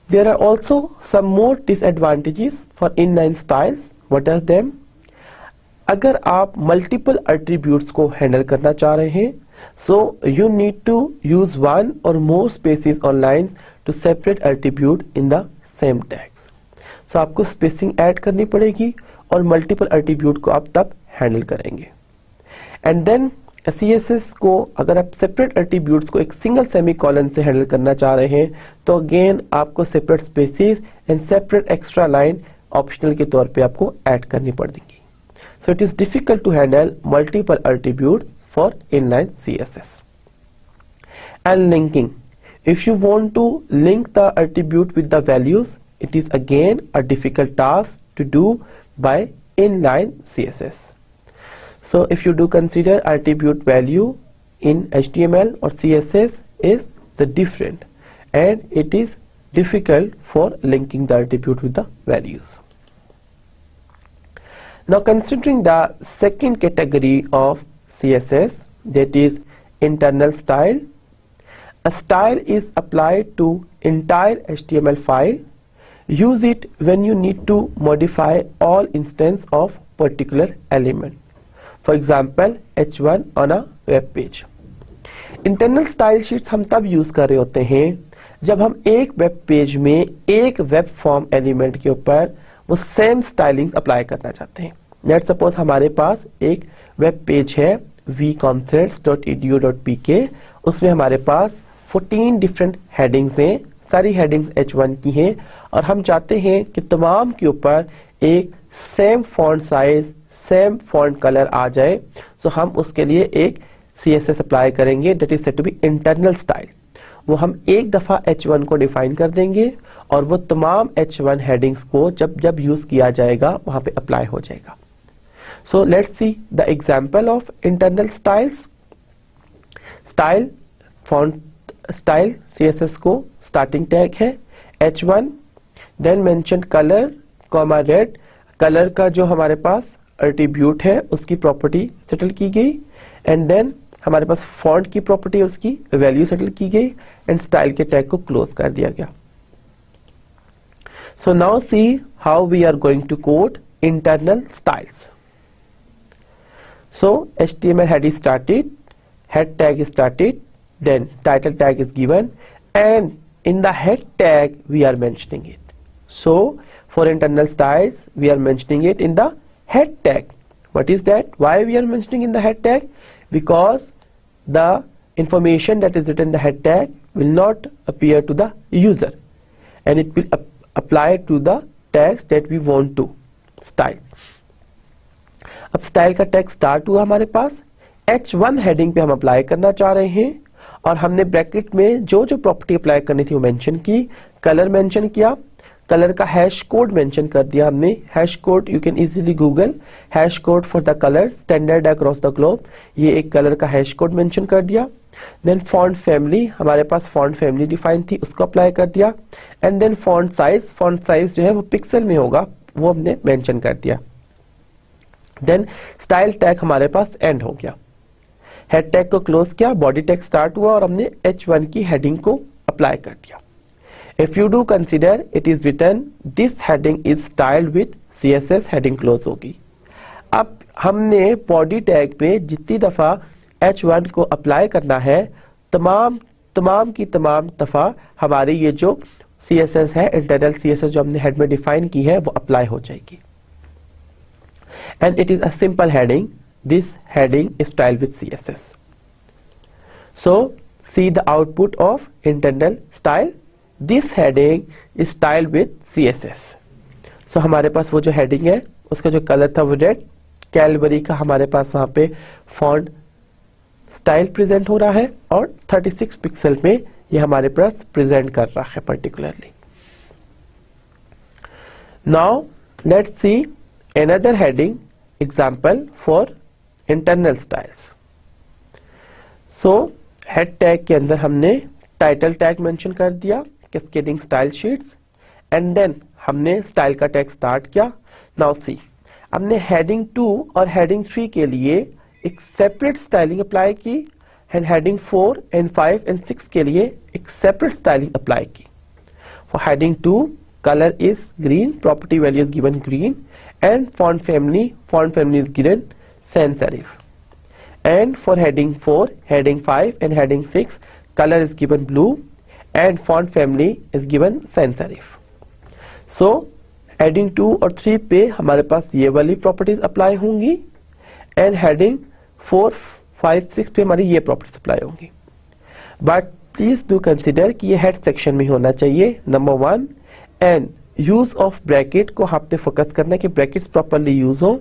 There are also some more disadvantages for inline styles. What are them? अगर आप मल्टीपल एट्रीब्यूट्स को हैंडल करना चाह रहे हैं, so you need to use one or more spaces or lines to separate attribute in the same tags. So आपको spacing add करनी पड़ेगी और मल्टीपल एट्रीब्यूट को आप तब हैंडल करेंगे। एंड देन CSS को अगर आप सेपरेट एट्रीब्यूट्स को एक सिंगल सेमीकोलन से हैंडल करना चाह रहे हैं तो अगेन आपको separate spaces and separate extra line optional के तौर पे आपको ऐड करनी पड़ेगी। So it is difficult to handle multiple attributes for inline CSS। And linking, if you want to link the attribute with the values, it is again a difficult task to do by inline CSS. So if you do consider attribute value in HTML or CSS is the different, and it is difficult for linking the attribute with the values. Now considering the second category of CSS, that is internal style. A style is applied to entire HTML file. Use it when you need to modify all instance of particular element. For example, H1 on a web page. Internal style sheets हम तब use कर रहे होते हैं जब हम एक web page में एक वेब फॉर्म एलिमेंट के ऊपर वो सेम स्टाइलिंग अप्लाई करना चाहते हैं. लेट्स सपोज हमारे पास एक वेब पेज है vconcepts.edu.pk. उसमें हमारे पास 14 डिफरेंट हेडिंग्स हैं. सारी हेडिंग्स H1 की हैं और हम चाहते हैं कि तमाम के ऊपर एक same font size, same font colour आ जाए. सो हम उसके लिए एक CSS अप्लाई करेंगे, that is said to be internal style. वो हम एक दफा H1 को डिफाइन कर देंगे और वो तमाम H1 हेडिंग्स को जब जब यूज किया जाएगा वहां पे अप्लाई हो जाएगा. So let's see the example of internal styles. Style font style CSS को स्टार्टिंग टैग है H1, then mention colour comma red. Colour का जो हमारे पास एट्रीब्यूट है उसकी प्रॉपर्टी सेटल की गई, एंड देन हमारे पास फॉन्ट की प्रॉपर्टी उसकी वैल्यू सेटल की गई, एंड स्टाइल के टैग को क्लोज कर दिया गया. So now see how we are going to code internal styles. So HTML head is started, head tag is started, then title tag is given, and in the head tag we are mentioning it. So for internal styles we are mentioning it in the head tag. What is that? Why we are mentioning in the head tag? Because the information that is written in the head tag will not appear to the user, and it will apply to the tags that we want to style. अब style का tag start हुआ हमारे पास. H1 heading पे हम apply करना चाह रहे हैं और हमने ब्रैकेट में जो जो प्रॉपर्टी अप्लाई करनी थी वो मेंशन की. कलर मेंशन किया, कलर का हैश कोड मेंशन कर दिया हमने. Hash code you can easily Google hash code for the colours standard across the globe. ये एक कलर का हैश कोड मेंशन कर दिया. देन फॉन्ट फैमिली, हमारे पास फॉन्ट फैमिली डिफाइन थी, उसको अप्लाई कर दिया. एंड देन फॉन्ट साइज जो है वो पिक्सल में होगा, वो हमने मेंशन कर दिया. देन स्टाइल टैग हमारे पास एंड हो गया. हेड टैग को क्लोज किया, बॉडी टैग स्टार्ट हुआ और हमने H1 की हेडिंग को अप्लाई कर दिया. If you do consider it is written this heading is styled with CSS, heading close होगी. अब हमने बॉडी टैग पे जितनी दफा H1 को अप्लाई करना है तमाम की तमाम दफा हमारी ये जो CSS है, इंटरनल CSS जो हमने हेड में डिफाइन की है, वो अप्लाई हो जाएगी. And it is a simple heading. This heading is styled with CSS. So see the output of internal style. This heading is styled with CSS. So हमारे पास वो जो heading है उसका जो कलर था वो रेड, कैलबरी का हमारे पास वहां पे फॉन्ट स्टाइल प्रेजेंट हो रहा है और 36 पिक्सल में ये हमारे पास प्रेजेंट कर रहा है particularly. Now let's see another heading example for internal styles. So head tag के अंदर हमने टाइटल टैग मेंशन कर दिया, cascading style sheets, and then हमने स्टाइल का टैग स्टार्ट किया. नाउ सी, हमने हेडिंग 2 और हेडिंग 3 के लिए एक सेपरेट स्टाइलिंग अप्लाई की, एंड हेडिंग 4 एंड 5 एंड 6 के लिए एक सेपरेट स्टाइलिंग अप्लाई की. For heading 2 color is green, property value is given green, and font family is given sans serif. And for heading 4, heading 5 and heading 6 color is given blue and font family is given sans serif. So heading 2 और 3 पे हमारे पास ये वाली properties apply होंगी, and heading 4, 5, 6 पे हमारी ये properties apply होंगी. बट प्लीज डू कंसिडर कि ये हेड सेक्शन में होना चाहिए, number 1. And use of bracket को आपने फोकस करना है कि ब्रैकेट्स प्रॉपरली यूज हो,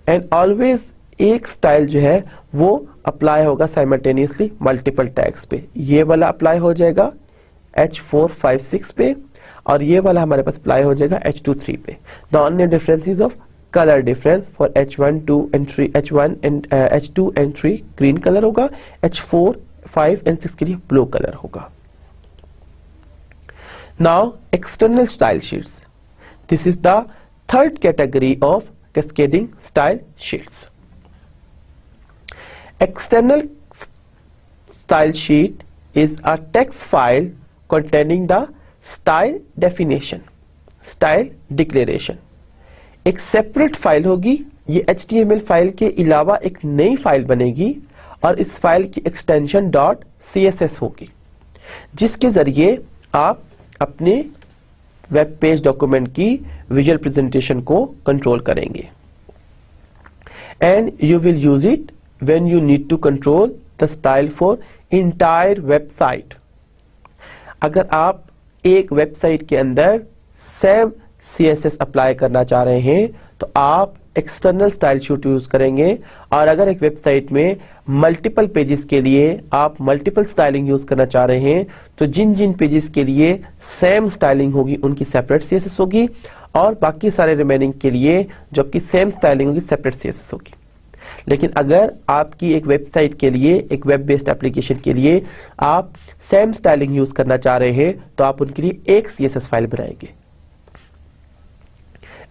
एंड ऑलवेज एक स्टाइल जो है वो अप्लाई होगा साइमल्टेनियसली मल्टीपल टैग्स पे। ये वाला अप्लाई हो जाएगा H456 पे और ये वाला हमारे पास अप्लाई हो जाएगा H23 पे। The only difference is of colour difference. For H1, 2 and 3, H1 and H2 and 3 green colour होगा, H4, 5 and 6 के लिए ब्लू कलर होगा। Now external style sheets, this is the third category of cascading style sheets. External style sheet is a text file containing the style definition, style declaration. एक separate file होगी, ये HTML file के अलावा एक नई file बनेगी और इस फाइल की एक्सटेंशन .css होगी, जिसके जरिए आप अपने वेब पेज डॉक्यूमेंट की विजुअल प्रेजेंटेशन को कंट्रोल करेंगे। And you will use it when you need to control the style for entire website. अगर आप एक वेबसाइट के अंदर सेम CSS अप्लाई करना चाह रहे हैं तो आप एक्सटर्नल स्टाइल शीट यूज करेंगे, और अगर एक वेबसाइट में मल्टीपल पेजेस के लिए आप मल्टीपल स्टाइलिंग यूज करना चाह रहे हैं तो जिन जिन पेजेस के लिए सेम स्टाइलिंग होगी उनकी सेपरेट CSS होगी, और बाकी सारे रिमेनिंग के लिए जबकि सेम स्टाइलिंग होगी सेपरेट CSS होगी। लेकिन अगर आपकी एक वेबसाइट के लिए, एक वेब बेस्ड एप्लीकेशन के लिए आप सेम स्टाइलिंग यूज करना चाह रहे हैं तो आप उनके लिए एक CSS फाइल बनाएंगे।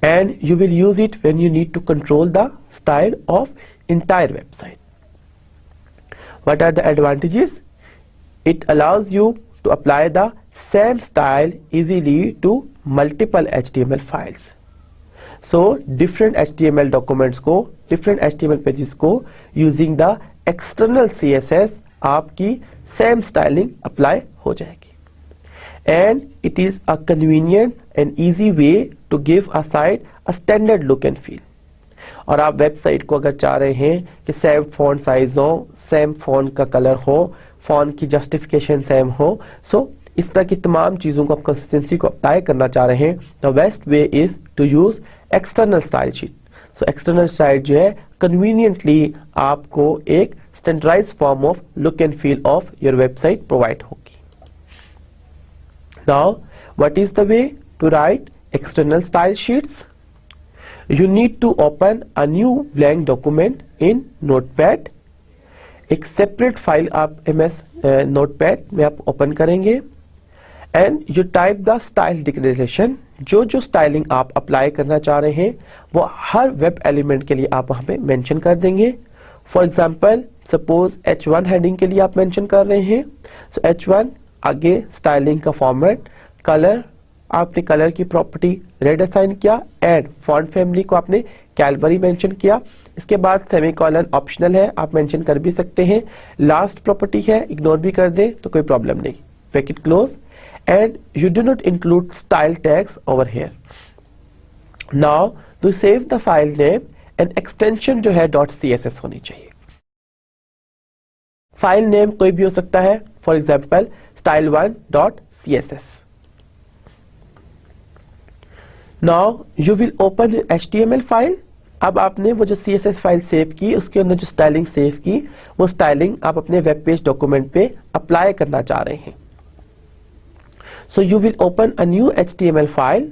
And you will use it when you need to control the style of entire website. What are the advantages? It allows you to apply the same style easily to multiple HTML files. So different HTML documents को, different HTML pages को using the external CSS आपकी same styling apply हो जाएगी। And it is a convenient and easy way to give a site a standard look and feel. और आप website को अगर चाह रहे हैं कि सेम फॉन्ट साइज हो, सेम फॉन्ट का कलर हो, फॉन्ट की जस्टिफिकेशन सेम हो, सो इस तरह की तमाम चीज़ों को आप कंसिस्टेंसी को अप्लाई करना चाह रहे हैं, the best way is to use external style sheet. So external style जो है कन्वीनियंटली आपको एक standardised form of look and feel of your website provide होगी। Now, what is the way to write external style sheets? You need to open a new blank document in Notepad. एक separate file आप MS Notepad में आप open करेंगे and you type the style declaration. जो styling आप apply करना चाह रहे हैं वो हर वेब एलिमेंट के लिए आप वहां पे मेंशन कर देंगे। For example suppose H1 heading के लिए आप मेंशन कर रहे हैं, सो H1 आगे स्टाइलिंग का फॉर्मेट, कलर आपने कलर की प्रॉपर्टी रेड असाइन किया, एंड फॉन्ट फैमिली को आपने कैलबरी मेंशन किया। इसके बाद सेमीकोलन ऑप्शनल है, आप मेंशन कर भी सकते हैं। लास्ट प्रॉपर्टी है, इग्नोर भी कर दे तो कोई प्रॉब्लम नहीं, bracket close, and you do not include style tags over here. Now to save the file name and extension जो है .css होनी चाहिए। फाइल नेम कोई भी हो सकता है, for example style1.css. Now you will open an HTML file. अब आपने वो जो CSS फाइल सेव की उसके अंदर जो स्टाइलिंग सेव की वो स्टाइलिंग आप अपने वेब पेज डॉक्यूमेंट पे अप्लाई करना चाह रहे हैं। So you will open a new HTML file.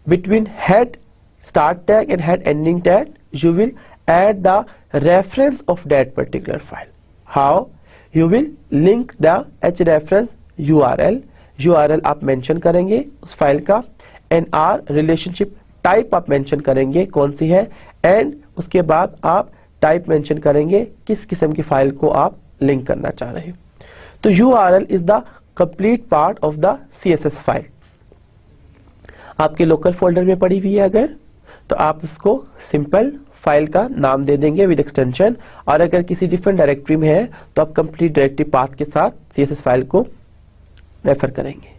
Between head start tag and head ending tag you will add the reference of that particular file. How? You will link the hrefs URL आप mention करेंगे उस file का, NR relationship type आप mention करेंगे कौन सी है, and उसके बाद आप टाइप मेंशन करेंगे किस किस्म की फाइल को आप लिंक करना चाह रहे हैं। तो URL is the complete part of the CSS file. आपके लोकल फोल्डर में पड़ी हुई है अगर, तो आप उसको सिंपल फाइल का नाम दे देंगे विद एक्सटेंशन, और अगर किसी डिफरेंट डायरेक्टरी में है तो आप कंप्लीट डायरेक्टरी पाथ के साथ CSS फाइल को रेफर करेंगे।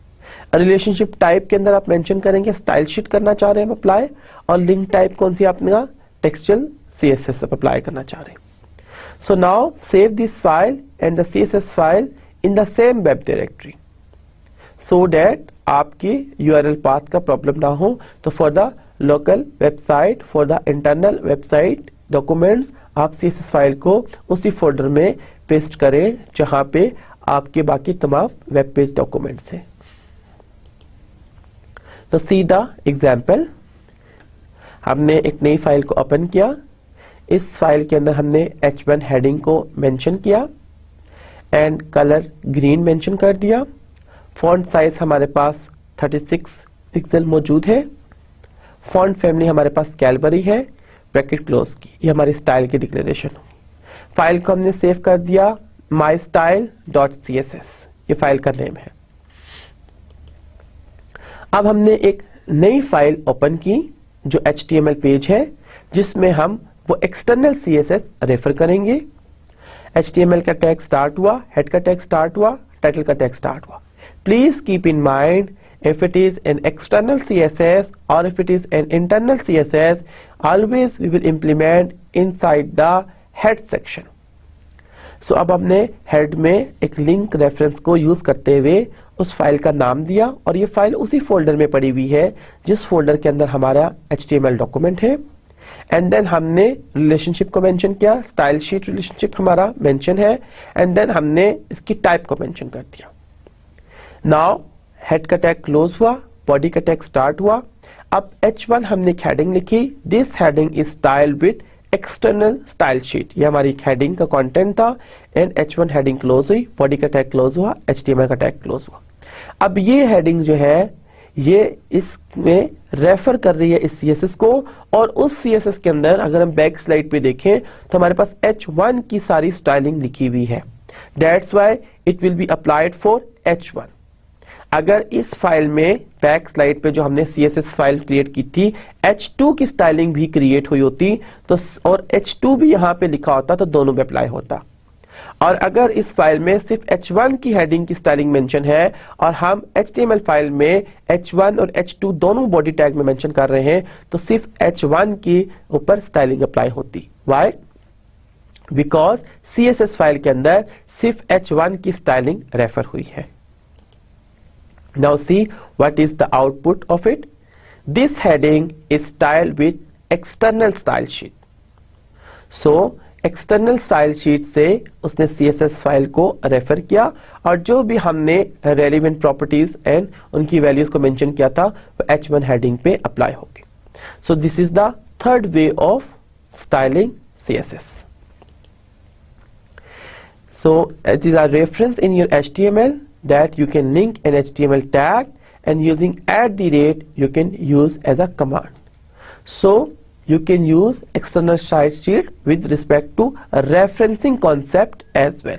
रिलेशनशिप टाइप के अंदर आप मेंशन करेंगे स्टाइल शीट करना चाह रहे हैं अप्लाई, और लिंक टाइप कौन सी आपने टेक्सचुअल CSS अप्लाई करना चाह रहे हैं। So now save this file and the CSS file in the same web directory so that आपकी URL पाथ का प्रॉब्लम ना हो। तो for the local website, for the internal website documents आप CSS फाइल को उसी फोल्डर में paste करें जहां पे आपके बाकी तमाम वेब पेज डॉक्यूमेंट्स हैं। तो सी द एग्जाम्पल, हमने एक नई फाइल को ओपन किया। इस फाइल के अंदर हमने H1 हेडिंग को मेंशन किया एंड कलर ग्रीन मेंशन कर दिया। फॉन्ट साइज हमारे पास 36 पिक्सल मौजूद है। फॉन्ट फैमिली हमारे पास कैलबरी है, ब्रैकेट क्लोज की, ये हमारी स्टाइल की डिक्लेरेशन होगी। फाइल को हमने सेव कर दिया mystyle.css, ये फाइल का नेम है। अब हमने एक नई फाइल ओपन की जो HTML पेज है जिसमें हम वो एक्सटर्नल CSS रेफर करेंगे। HTML का टैग स्टार्ट हुआ, हेड का टैग स्टार्ट हुआ, टाइटल का टैग स्टार्ट हुआ। Please keep in mind if it is an external CSS or if it is an internal CSS, always we will implement inside the head section. So अब हमने head में एक link reference को use करते हुए उस file का नाम दिया और ये फाइल उसी फोल्डर में पड़ी हुई है जिस फोल्डर के अंदर हमारा HTML डॉक्यूमेंट है। एंड देन हमने रिलेशनशिप को मेंशन किया, स्टाइल शीट रिलेशनशिप हमारा मेंशन है एंड देन हमने इसकी टाइप को मेंशन कर दिया। नाउ हेड का टैग क्लोज हुआ, बॉडी का टैग स्टार्ट हुआ। अब H1 हमने एक हेडिंग लिखी, this heading is style with external style sheet, ये हमारी हेडिंग का कंटेंट था। एंड H1 हेडिंग क्लोज हुई, बॉडी का टैग क्लोज हुआ, HTML का टैग क्लोज हुआ। अब ये हेडिंग जो है ये इसमें रेफर कर रही है इस CSS को, और उस CSS के अंदर अगर हम बैक स्लाइड पे देखें तो हमारे पास H1 की सारी स्टाइलिंग लिखी हुई है। That's why it will be applied for H1। अगर इस फाइल में बैक स्लाइड पे जो हमने CSS फाइल क्रिएट की थी H2 की स्टाइलिंग भी क्रिएट हुई होती तो और H2 भी यहाँ पे लिखा होता तो दोनों पे अप्लाई होता। और अगर इस फाइल में सिर्फ H1 की हेडिंग की स्टाइलिंग मेंशन है और हम HTML फाइल में H1 और H2 दोनों बॉडी टैग में मेंशन कर रहे हैं तो सिर्फ H1 की ऊपर स्टाइलिंग अप्लाई होती। व्हाई? बिकॉज CSS फाइल के अंदर सिर्फ H1 की स्टाइलिंग रेफर हुई है। Now see what is the output of it. This heading is styled with external style sheet. So external style sheet से उसने CSS फाइल को रेफर किया और जो भी हमने relevant properties and उनकी values को मेंशन किया था वो H1 heading पे अप्लाई होगी। So this is the third way of styling CSS. So it is a reference in your HTML that you can link an HTML tag and using @ you can use as a command. So you can use external style sheet with respect to a referencing concept as well.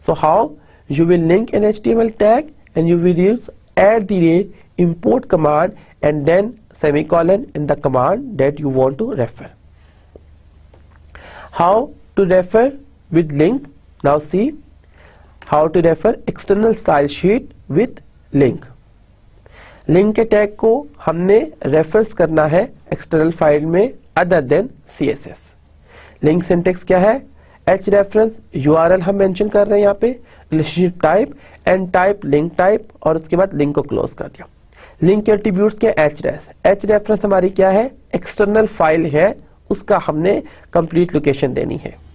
So how you will link an HTML tag and you will use @ import command and then semicolon in the command that you want to refer. How to refer with link? Now see how to refer external style sheet with link. Link के tag को हमने reference करना है external file में other than CSS। Link syntax क्या है? H reference URL हम mention कर रहे हैं यहाँ पे, relationship type and type link type और उसके बाद लिंक को क्लोज कर दिया। लिंक के एट्रीब्यूट्स क्या? H रेफरेंस हमारी क्या है? एक्सटर्नल फाइल है, उसका हमने कंप्लीट लोकेशन देनी है।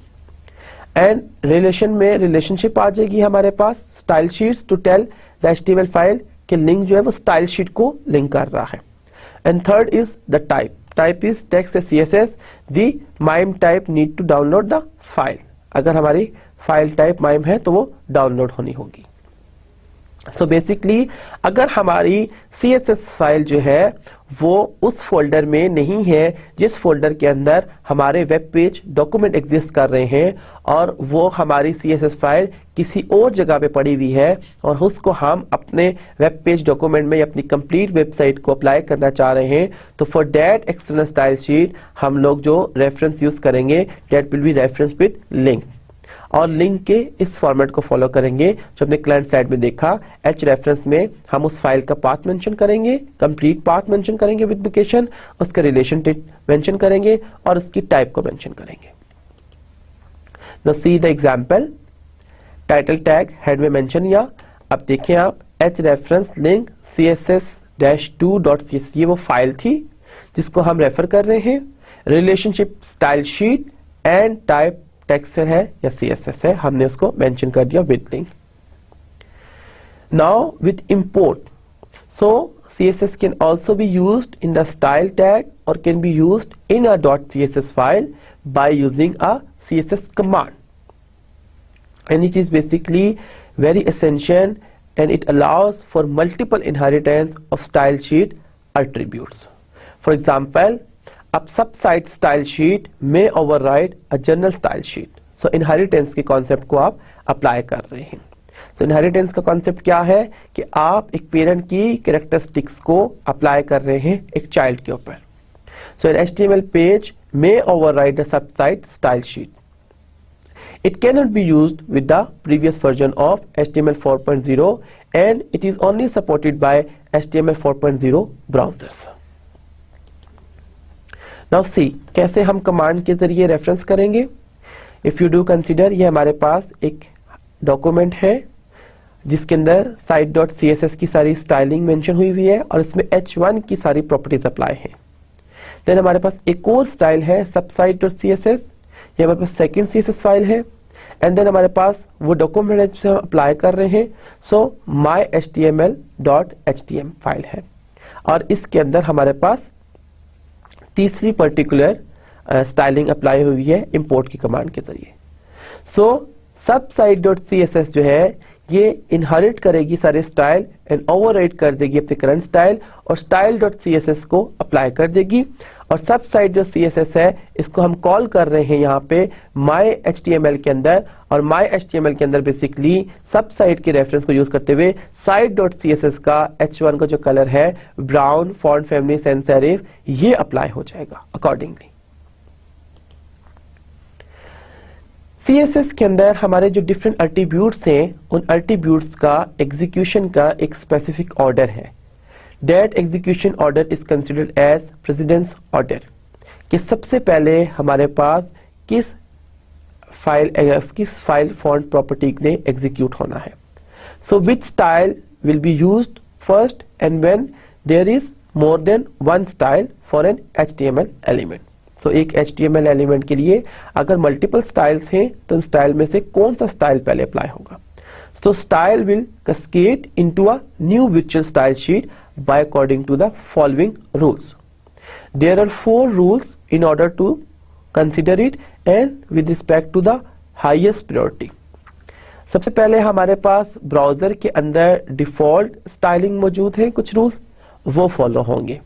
एंड रिलेशन में रिलेशनशिप आ जाएगी हमारे पास, style sheets to tell the HTML file के लिंक जो है वो स्टाइल शीट को लिंक कर रहा है। And third is the type, type is text CSS, the mime type need to download the file. अगर हमारी फाइल टाइप माइम है तो वो डाउनलोड होनी होगी। सो बेसिकली अगर हमारी CSS फाइल जो है वो उस फोल्डर में नहीं है जिस फोल्डर के अंदर हमारे वेब पेज डॉक्यूमेंट एग्जिस्ट कर रहे हैं और वो हमारी CSS फाइल किसी और जगह पे पड़ी हुई है और उसको हम अपने वेब पेज डॉक्यूमेंट में अपनी कंप्लीट वेबसाइट को अप्लाई करना चाह रहे हैं तो for that external style sheet हम लोग जो रेफरेंस यूज करेंगे that will B reference with link. और लिंक के इस फॉर्मेट को फॉलो करेंगे जो हमने क्लाइंट साइड में देखा। H रेफरेंस में हम उस फाइल का पाथ मेंशन करेंगे, कंप्लीट पाथ मेंशन करेंगे विद लोकेशन, उसका रिलेशन मेंशन करेंगे और उसकी टाइप को मेंशन करेंगे। Now see the example. Title tag head में मेंशन किया। अब देखिए आप H रेफरेंस लिंक CSS-2.css, ये वो फाइल थी जिसको हम रेफर कर रहे हैं। Relationship style sheet and type texture है या CSS है, हमने उसको मेंशन कर दिया with link. Now with import, so CSS can also be used in the style tag or can be used in a .css file by using a CSS command, and it is basically very essential and it allows for multiple inheritance of style sheet attributes. For example, a sub-site style sheet may override a general style sheet. So inheritance के concept को आप apply कर रहे हैं. So inheritance का concept क्या है कि आप एक parent की characteristics को apply कर रहे हैं एक child के ऊपर. So an HTML page may override the sub-site style sheet. It cannot be used with the previous version of HTML 4.0 and it is only supported by HTML 4.0 browsers. Now see कैसे हम command के जरिए reference करेंगे. If you do consider, ये हमारे पास एक document है जिसके अंदर site.css की सारी styling mention हुई है और इसमें h1 की सारी properties apply हैं. Then हमारे पास एक और style है subsite.css, ये हमारे पास second CSS फाइल है, एंड देन हमारे पास वो डॉक्यूमेंट है जिसे हम अप्लाई कर रहे हैं. सो myhtml.htm फाइल है और इसके अंदर हमारे पास तीसरी पर्टिकुलर स्टाइलिंग अप्लाई हुई है इंपोर्ट की कमांड के जरिए. सो subsite.css जो है ये इनहेरिट करेगी सारे स्टाइल एंड ओवरराइड कर देगी अपने करंट स्टाइल और style.css को अप्लाई कर देगी. और सब साइट जो CSS है इसको हम कॉल कर रहे हैं यहाँ पे myhtml के अंदर, और myhtml के अंदर बेसिकली सब साइट के रेफरेंस को यूज करते हुए site.css का h1 का जो कलर है brown, font family, sans serif, ये अप्लाई हो जाएगा अकॉर्डिंगली. CSS के अंदर हमारे जो डिफरेंट एट्रीब्यूट्स हैं उन एट्रीब्यूट्स का एग्जीक्यूशन का एक स्पेसिफिक ऑर्डर है. That execution order is considered as precedence order. कि सबसे पहले हमारे पास किस फाइल फॉन्ट प्रॉपर्टी ने एग्जीक्यूट होना है. So which style will be used first and when there is more than one style for an HTML element. So एक HTML element के लिए अगर मल्टीपल स्टाइल्स हैं तो स्टाइल में से कौन सा स्टाइल पहले अप्लाई होगा. So style will cascade into a new virtual style sheet by according to the following rules. There are 4 rules in order to consider it and with respect to the highest priority. सबसे पहले हमारे पास browser के अंदर default styling मौजूद है, कुछ rules वो follow होंगे.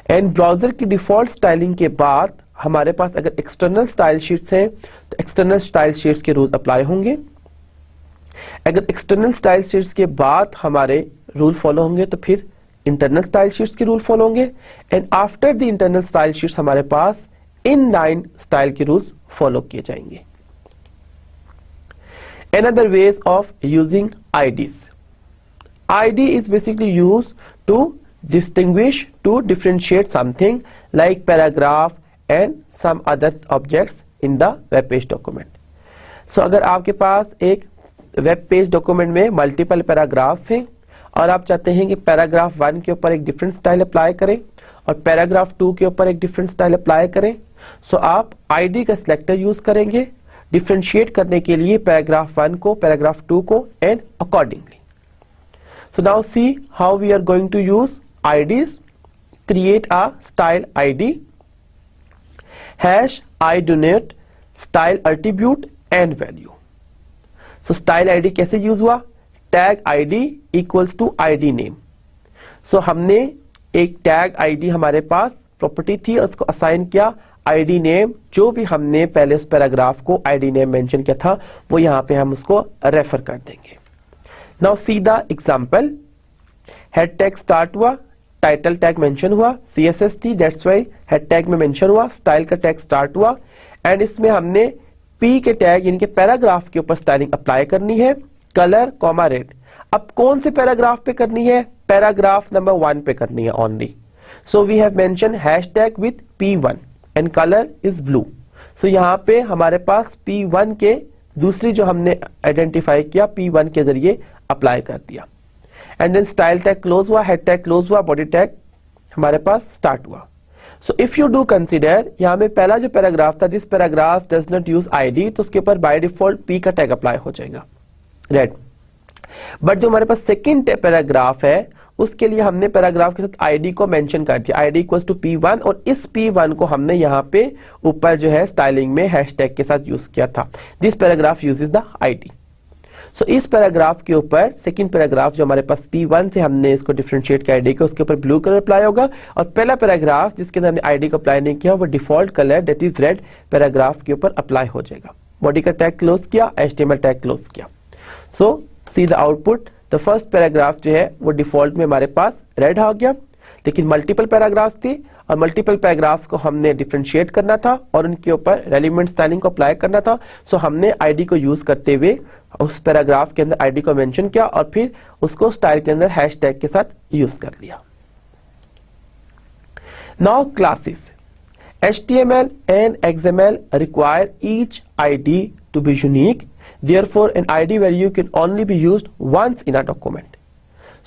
एंड ब्राउजर की डिफॉल्ट स्टाइलिंग के बाद हमारे पास अगर एक्सटर्नल स्टाइल शीट्स हैं तो एक्सटर्नल स्टाइल शीट्स के रूल अप्लाई होंगे. अगर एक्सटर्नल स्टाइल शीट्स के बाद हमारे रूल फॉलो होंगे तो फिर इंटरनल स्टाइल शीट्स के रूल फॉलो होंगे. And after the internal style sheets हमारे पास इनलाइन स्टाइल के रूल्स फॉलो किए जाएंगे. Another ways of using IDs. ID is basically used to distinguish, to differentiate something like paragraph and some other objects in the web page document. So अगर आपके पास एक web page document में multiple paragraphs हैं और आप चाहते हैं कि पैराग्राफ 1 के ऊपर एक डिफरेंट स्टाइल अप्लाई करें और पैराग्राफ 2 के ऊपर एक डिफरेंट स्टाइल अप्लाई करें, सो आप आईडी का सिलेक्टर यूज करेंगे डिफरेंशिएट करने के लिए पैराग्राफ 1 को, पैराग्राफ 2 को and accordingly. So now see how we are going to use IDs. Create a style ID hash I donate style attribute and value. So style ID कैसे use हुआ? Tag ID equals to ID name. So हमने एक tag ID हमारे पास property थी और उसको assign किया ID name. जो भी हमने पहले उस पैराग्राफ को ID नेम मेंशन किया था वो यहाँ पे हम उसको रेफर कर देंगे. Now see the example. Head tag start हुआ, टाइटल टैग मेंशन हुआ, CSS थी दैट्स वाई हेड टैग में मेंशन हुआ, स्टाइल का टैग स्टार्ट हुआ एंड इसमें हमने P के टैग यानी कि पैराग्राफ के ऊपर स्टाइलिंग अप्लाई करनी है, कलर कॉमा रेड. अब कौन से पैराग्राफ पे करनी है? पैराग्राफ नंबर 1 पे करनी है only. So we have mention hashtag with P1 and colour is blue. So यहाँ पे हमारे पास P1 के दूसरी जो हमने आइडेंटिफाई किया P1 के जरिए अप्लाई कर दिया. And then style tag close हुआ, हेड टैग क्लोज हुआ, बॉडी टैग हमारे पास स्टार्ट हुआ. So if you do consider, यहाँ में पहला जो पैराग्राफ था, this paragraph does not use ID, तो उसके ऊपर बाय डिफॉल्ट पी का टैग अप्लाई हो जाएगा, राइट। बट जो हमारे पास सेकंड पैराग्राफ है, उसके लिए हमने पैराग्राफ के साथ आईडी को मेंशन कर दिया, आईडी इक्वल्स टू P1, और इस P1 को हमने यहाँ पे ऊपर जो है स्टाइलिंग में हैशटैग के साथ यूज किया था। This paragraph uses the ID. So इस पैराग्राफ के ऊपर सेकंड पैराग्राफ जो हमारे पास P1 से हमने इसको डिफरेंशिएट किया आईडी को, उसके ऊपर ब्लू कलर अप्लाई होगा, और पहला पैराग्राफ जिसके अंदर हमने आईडी को अप्लाई नहीं किया वो default colour that is red paragraph के ऊपर अप्लाई हो जाएगा। बॉडी का टैग क्लोज किया, HTML टैग क्लोज किया। So see the output, the first paragraph जो है वो डिफॉल्ट में हमारे पास रेड आ गया, लेकिन मल्टीपल पैराग्राफ्स थे और मल्टीपल पैराग्राफ्स को हमने डिफरेंशिएट करना था और उनके ऊपर रेलिवेंट स्टाइलिंग को अप्लाई करना था। सो हमने आईडी को यूज करते हुए उस पैराग्राफ के अंदर आईडी को मेंशन किया और फिर उसको स्टाइल के अंदर हैशटैग के साथ यूज कर लिया। Now classes, HTML and XML require each ID to be unique. Therefore, an ID value can only be used once in a document.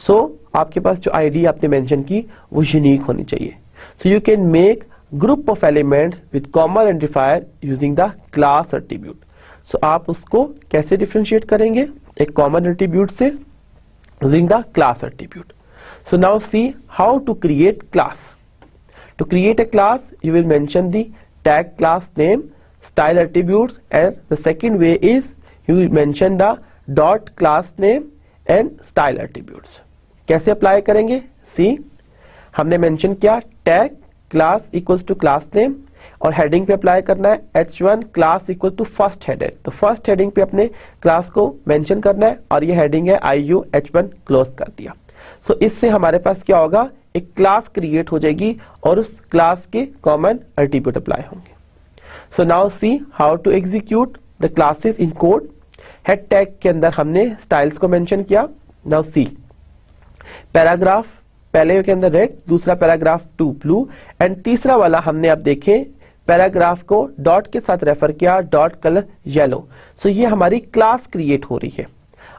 So, आपके पास जो ID आपने मेंशन की वो यूनिक होनी चाहिए। So, you can make group of elements with common identifier using the class attribute. So, आप उसको कैसे डिफरेंशिएट करेंगे? एक common attribute से using the class attribute. So, now see how to create class. To create a class, you will mention the tag class name, style attributes, and the second way is you will mention the dot class name and style attributes. कैसे apply करेंगे? See, हमने mention किया tag class equals to class name और heading पे apply करना है h1 class equal to first header। तो first heading पे अपने क्लास को मेंशन करना है और ये हेडिंग है IU h1 क्लोज कर दिया। सो इससे हमारे पास क्या होगा, एक क्लास क्रिएट हो जाएगी और उस क्लास के कॉमन एट्रीब्यूट अप्लाई होंगे। So now see how to execute the classes in code. Head tag के अंदर हमने स्टाइल्स को मेंशन किया। नाउ सी, पैराग्राफ पहले के अंदर रेड, दूसरा पैराग्राफ 2 ब्लू एंड तीसरा वाला हमने अब देखें पैराग्राफ को डॉट के साथ रेफर किया, डॉट कलर येलो। सो ये हमारी क्लास क्रिएट हो रही है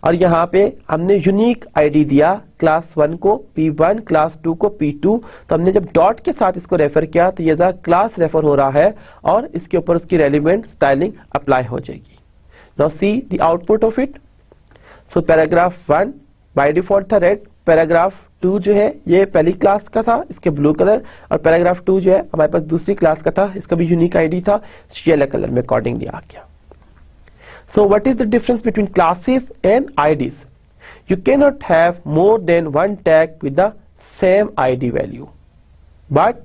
और यहाँ पे हमने यूनिक आईडी दिया, क्लास 1 को P1, क्लास 2 को P2। तो हमने जब डॉट के साथ इसको रेफर किया तो ये क्लास रेफर हो रहा है और इसके ऊपर उसकी रेलिवेंट स्टाइलिंग अप्लाई हो जाएगी। Now see the output of it. So paragraph 1 by default था रेड, पैराग्राफ 2 जो है ये पहली क्लास का था, इसके ब्लू कलर, और पैराग्राफ 2 जो है हमारे पास दूसरी क्लास का था, इसका भी यूनिक आईडी था, येलो कलर में अकॉर्डिंगली आ गया। So what is the difference between classes and IDs? You cannot have more than one tag with the same ID value. But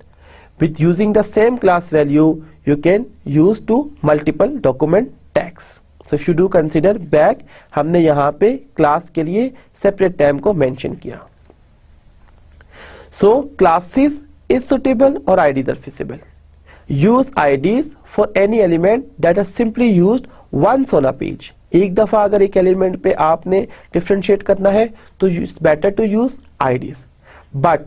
with using the same class value, you can use to multiple document tags. So if you do consider back, हमने यहाँ पे class के लिए separate term को mention किया. So classes is suitable or IDs are feasible. Use IDs for any element that are simply used once on a page. एक दफा अगर एक एलिमेंट पे आपने डिफरेंशिएट करना है तो better to use IDs. But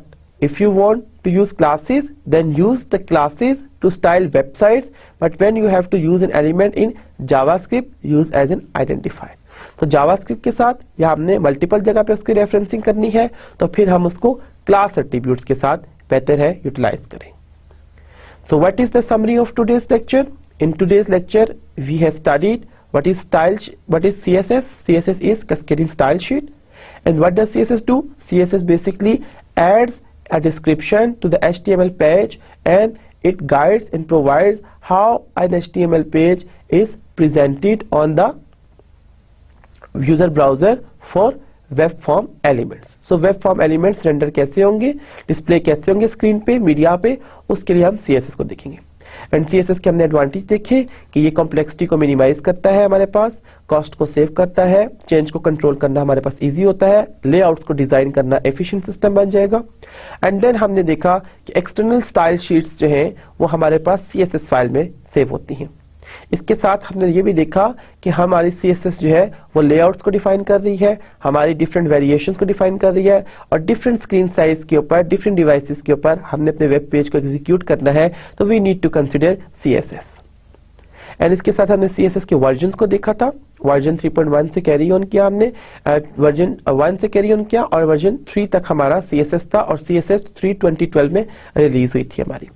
if you want to use classes then use the classes to style websites, but when you have to use an element in JavaScript use as an identifier. तो JavaScript के साथ या हमने multiple जगह पे उसकी referencing करनी है तो फिर हम उसको क्लास एट्रीब्यूट्स के साथ बेहतर है यूटिलाइज करें। So what is the summary of today's lecture? In today's lecture, we have studied what is CSS. CSS is cascading style sheet. And what does CSS do? CSS basically adds a description to the HTML page and it guides and provides how an HTML page is presented on the user browser for web form elements. So web form elements render कैसे होंगे, display कैसे होंगे screen पे, media पे, उसके लिए हम CSS को देखेंगे। एंड CSS के हमने एडवांटेज देखे कि ये कॉम्प्लेक्सिटी को मिनिमाइज करता है, हमारे पास कॉस्ट को सेव करता है, चेंज को कंट्रोल करना हमारे पास इजी होता है, लेआउट्स को डिजाइन करना एफिशिएंट सिस्टम बन जाएगा। एंड देन हमने देखा कि एक्सटर्नल स्टाइल शीट्स जो हैं वो हमारे पास CSS फाइल में सेव होती हैं। इसके साथ हमने ये भी देखा कि हमारी CSS जो है वो लेआउट्स को डिफाइन कर रही है, हमारी डिफरेंट वेरिएशंस को डिफाइन कर रही है और डिफरेंट स्क्रीन साइज के ऊपर, डिफरेंट डिवाइसेस के ऊपर हमने अपने वेब पेज को एग्जीक्यूट करना है तो we need to consider CSS। And इसके साथ हमने CSS के वर्जन को देखा था, वर्जन 3.1 से कैरी ऑन किया हमने, वर्जन 1 से कैरी ऑन किया और वर्जन 3 तक हमारा CSS था और CSS 3 2012 में रिलीज हुई थी हमारी।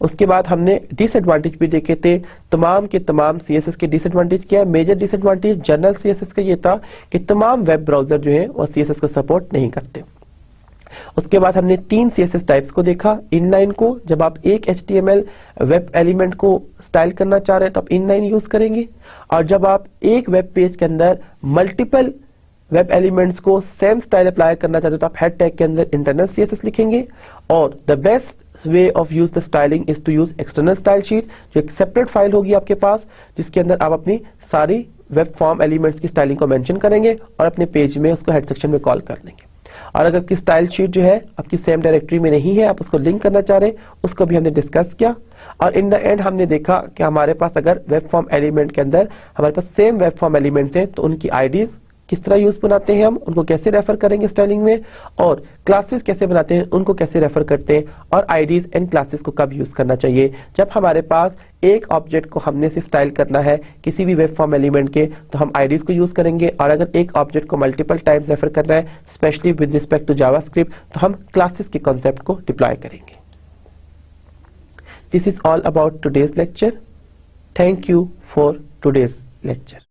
उसके बाद हमने डिसएडवांटेज भी देखे थे। तमाम के तमाम CSS के डिसएडवांटेज क्या है? मेजर डिसएडवांटेज जनरल CSS का ये था कि तमाम वेब ब्राउजर जो है वो CSS को सपोर्ट नहीं करते। उसके बाद हमने 3 CSS टाइप्स को देखा। इनलाइन को, जब आप एक HTML वेब एलिमेंट को स्टाइल करना चाह रहे हैं तो आप इनलाइन यूज करेंगे, और जब आप एक वेब पेज के अंदर मल्टीपल वेब एलिमेंट्स को सेम स्टाइल अप्लाई करना चाहते हो तो आप हेड टैग के अंदर इंटरनल CSS लिखेंगे। और the best way of use the styling is to use external style sheet, जो एक सेपरेट फाइल होगी आपके पास, जिसके अंदर आप अपनी सारी वेब फॉर्म एलिमेंट्स की स्टाइलिंग को मेंशन करेंगे और अपने पेज में उसको हेड सेक्शन में कॉल कर लेंगे। और अगर आपकी स्टाइल शीट जो है आपकी सेम डायरेक्टरी में नहीं है, आप उसको लिंक करना चाह रहे हैं, उसको भी हमने डिस्कस किया। और इन द एंड हमने देखा कि हमारे पास अगर वेब फॉर्म एलिमेंट के अंदर हमारे पास सेम वेब फॉर्म एलिमेंट्स हैं तो उनकी आईडीज किस तरह यूज बनाते हैं, हम उनको कैसे रेफर करेंगे स्टाइलिंग में, और क्लासेस कैसे बनाते हैं उनको कैसे रेफर करते हैं, और आईडीज एंड क्लासेस को कब यूज करना चाहिए। जब हमारे पास एक ऑब्जेक्ट को हमने सिर्फ स्टाइल करना है किसी भी वेब फॉर्म एलिमेंट के तो हम आईडीज को यूज करेंगे, और अगर एक ऑब्जेक्ट को मल्टीपल टाइम्स रेफर करना है specially with respect to JavaScript तो हम क्लासेस के कॉन्सेप्ट को डिप्लॉय करेंगे। This is all about today's lecture. Thank you for today's lecture.